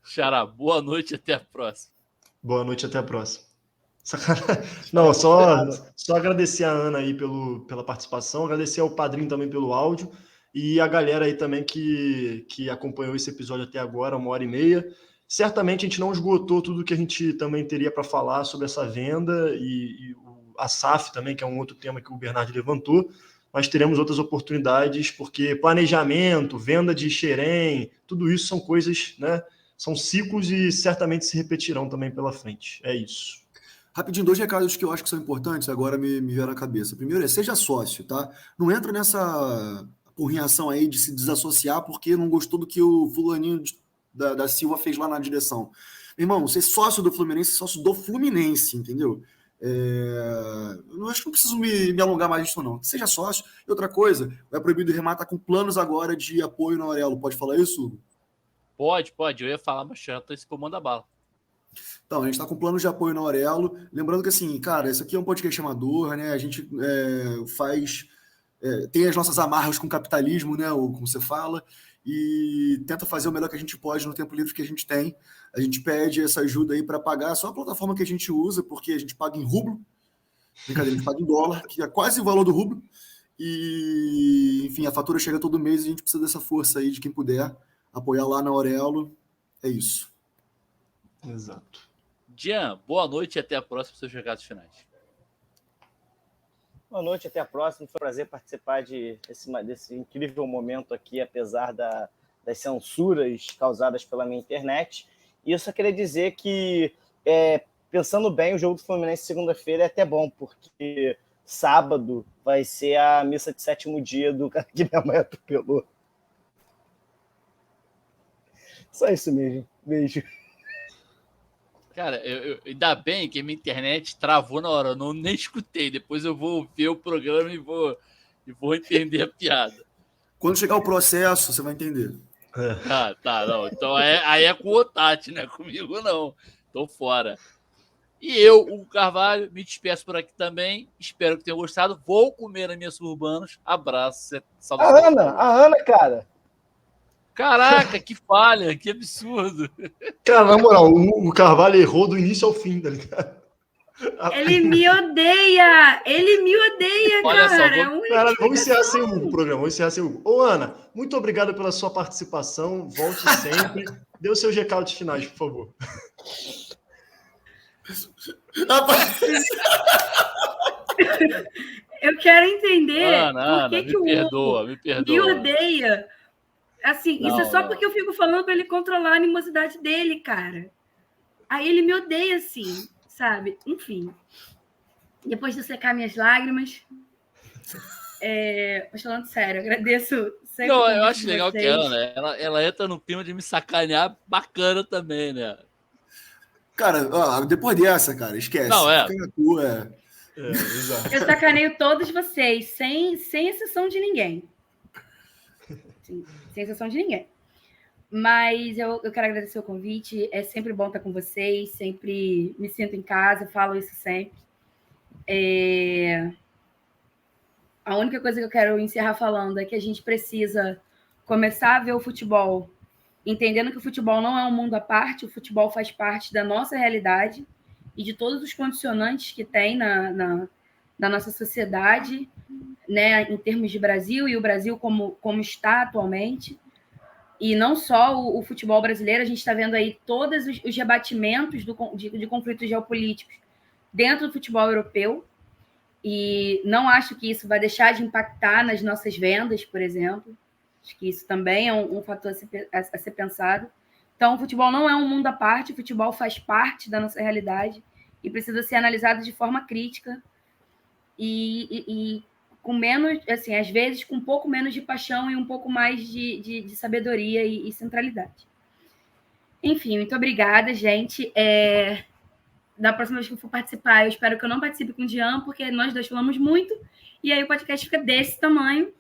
Speaker 2: Xará, boa noite e até a próxima.
Speaker 1: Boa noite, até a próxima. Sacanagem. Não, só agradecer a Ana aí pela participação, agradecer ao Padrinho também pelo áudio e a galera aí também que acompanhou esse episódio até agora, 1h30. Certamente a gente não esgotou tudo que a gente também teria para falar sobre essa venda e a SAF também, que é um outro tema que o Bernardo levantou, mas teremos outras oportunidades, porque planejamento, venda de xerém, tudo isso são coisas, né? São ciclos e certamente se repetirão também pela frente. É isso.
Speaker 4: Rapidinho, 2 recados que eu acho que são importantes, agora me vieram à cabeça. Primeiro seja sócio, tá? Não entra nessa porrinhação aí de se desassociar porque não gostou do que o fulaninho da Silva fez lá na direção. Meu irmão, ser sócio do Fluminense, sócio do Fluminense, entendeu? Eu acho que não preciso me alongar mais nisso, não. Seja sócio. E outra coisa, é proibido remar, tá com planos agora de apoio na Aurelo. Pode falar isso, Hugo?
Speaker 2: Pode. Eu ia falar, mas já tô esse pulmão da bala.
Speaker 4: Então, a gente está com planos de apoio na Aurelo. Lembrando que, assim, cara, isso aqui é um podcast amador, né? A gente tem as nossas amarras com o capitalismo, né? Ou como você fala, e tenta fazer o melhor que a gente pode no tempo livre que a gente tem. A gente pede essa ajuda aí para pagar só a plataforma que a gente usa, porque a gente paga em rublo. Brincadeira, a gente paga em dólar, que é quase o valor do rublo. E, enfim, a fatura chega todo mês e a gente precisa dessa força aí de quem puder apoiar lá na Aurelo. É isso.
Speaker 1: Exato.
Speaker 2: Jean, boa noite e até a próxima para seus recados finais.
Speaker 5: Boa noite, até a próxima. Foi um prazer participar desse incrível momento aqui, apesar das censuras causadas pela minha internet. E eu só queria dizer que, pensando bem, o jogo do Fluminense segunda-feira é até bom, porque sábado vai ser a missa de 7º dia do cara que minha mãe atropelou. Só isso mesmo. Beijo.
Speaker 2: Cara, ainda bem que a minha internet travou na hora, eu nem escutei. Depois eu vou ver o programa e vou entender a piada.
Speaker 4: Quando chegar o processo, você vai entender.
Speaker 2: Tá, não. Então aí é com o Otati, não é comigo, não. Tô fora. E eu, o Carvalho, me despeço por aqui também. Espero que tenham gostado. Vou comer as minhas Urbanos. Abraço.
Speaker 5: A Ana, cara.
Speaker 2: Caraca, que falha, que absurdo.
Speaker 1: Cara, na moral, o Carvalho errou do início ao fim, tá ligado?
Speaker 6: Ele me odeia! Ele me odeia,
Speaker 2: Olha só,
Speaker 6: cara!
Speaker 1: Cara, vamos encerrar sem o programa, vamos encerrar sem o. Ô, Ana, muito obrigado pela sua participação. Volte sempre. Dê os seus recados finais, por favor.
Speaker 6: Eu quero entender
Speaker 2: Ana,
Speaker 6: por que
Speaker 2: me perdoa.
Speaker 6: me odeia. Assim,
Speaker 2: Não,
Speaker 6: isso é só
Speaker 2: não.
Speaker 6: porque eu fico falando pra ele controlar a animosidade dele, cara. Aí ele me odeia, assim, sabe? Enfim. Depois de secar minhas lágrimas, mas falando sério, agradeço sempre.
Speaker 2: Não,
Speaker 6: o
Speaker 2: eu
Speaker 6: convite
Speaker 2: acho
Speaker 6: de
Speaker 2: legal que
Speaker 6: vocês.
Speaker 2: ela entra no clima de me sacanear bacana também, né?
Speaker 4: Cara, ó, depois dessa, cara, esquece.
Speaker 2: Não, é.
Speaker 4: Fica na tua,
Speaker 1: Exato.
Speaker 6: Eu sacaneio todos vocês, sem exceção de ninguém. Sim, sem exceção de ninguém. Mas eu quero agradecer o convite. É sempre bom estar com vocês. Sempre me sinto em casa, falo isso sempre. A única coisa que eu quero encerrar falando é que a gente precisa começar a ver o futebol, entendendo que o futebol não é um mundo à parte, o futebol faz parte da nossa realidade e de todos os condicionantes que tem na nossa sociedade, né, em termos de Brasil, e o Brasil como está atualmente. E não só o futebol brasileiro, a gente está vendo aí todos os rebatimentos de conflitos geopolíticos dentro do futebol europeu, e não acho que isso vai deixar de impactar nas nossas vendas, por exemplo. Acho que isso também é um fator a ser pensado. Então, o futebol não é um mundo à parte, o futebol faz parte da nossa realidade e precisa ser analisado de forma crítica e com menos, assim, às vezes com um pouco menos de paixão e um pouco mais de sabedoria e centralidade. Enfim, muito obrigada, gente. Da próxima vez que eu for participar, eu espero que eu não participe com o Jean, porque nós dois falamos muito, e aí o podcast fica desse tamanho.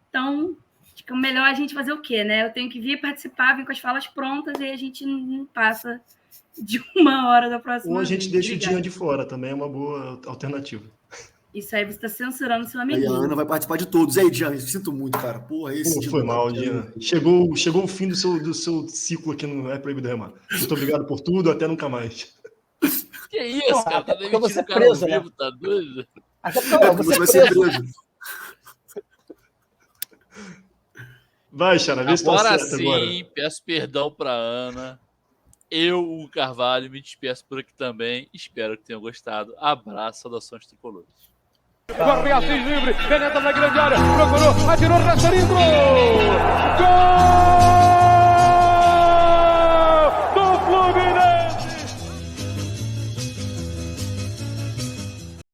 Speaker 6: Então, acho que é melhor a gente fazer o quê, né? Eu tenho que vir participar, vir com as falas prontas, e aí a gente não passa de 1 hora da próxima
Speaker 1: Ou a gente
Speaker 6: vez.
Speaker 1: deixa
Speaker 6: Obrigada.
Speaker 1: o Jean de fora, também é uma boa alternativa.
Speaker 6: Isso aí você está censurando seu
Speaker 4: Aí a
Speaker 6: amiguinho.
Speaker 4: Ana vai participar de todos. Aí, Jean, sinto muito, cara. Porra, esse
Speaker 1: Pô,
Speaker 4: dia
Speaker 1: foi
Speaker 4: não
Speaker 1: mal,
Speaker 4: dá,
Speaker 1: Jean. Chegou o fim do seu ciclo aqui no É Proibido Remar. Muito obrigado por tudo, até nunca mais.
Speaker 2: Que isso, cara? Tá
Speaker 5: Até porque eu vou
Speaker 2: demitindo
Speaker 5: ser
Speaker 2: o cara
Speaker 5: preso,
Speaker 2: ao
Speaker 5: né?
Speaker 2: vivo, tá doido?
Speaker 5: Até porque eu vou
Speaker 4: Você vai
Speaker 5: ser
Speaker 4: ser
Speaker 5: preso.
Speaker 4: preso.
Speaker 1: Vai, Xara, vê se tu
Speaker 2: Agora
Speaker 1: acerta
Speaker 2: sim,
Speaker 1: agora.
Speaker 2: peço perdão pra Ana. Eu, o Carvalho, me despeço por aqui também. Espero que tenham gostado. Abraço, saudações tricolores.
Speaker 3: Corre Assis livre, penetra na grande área, procurou, atirou, Rasterinho, gol! Gol!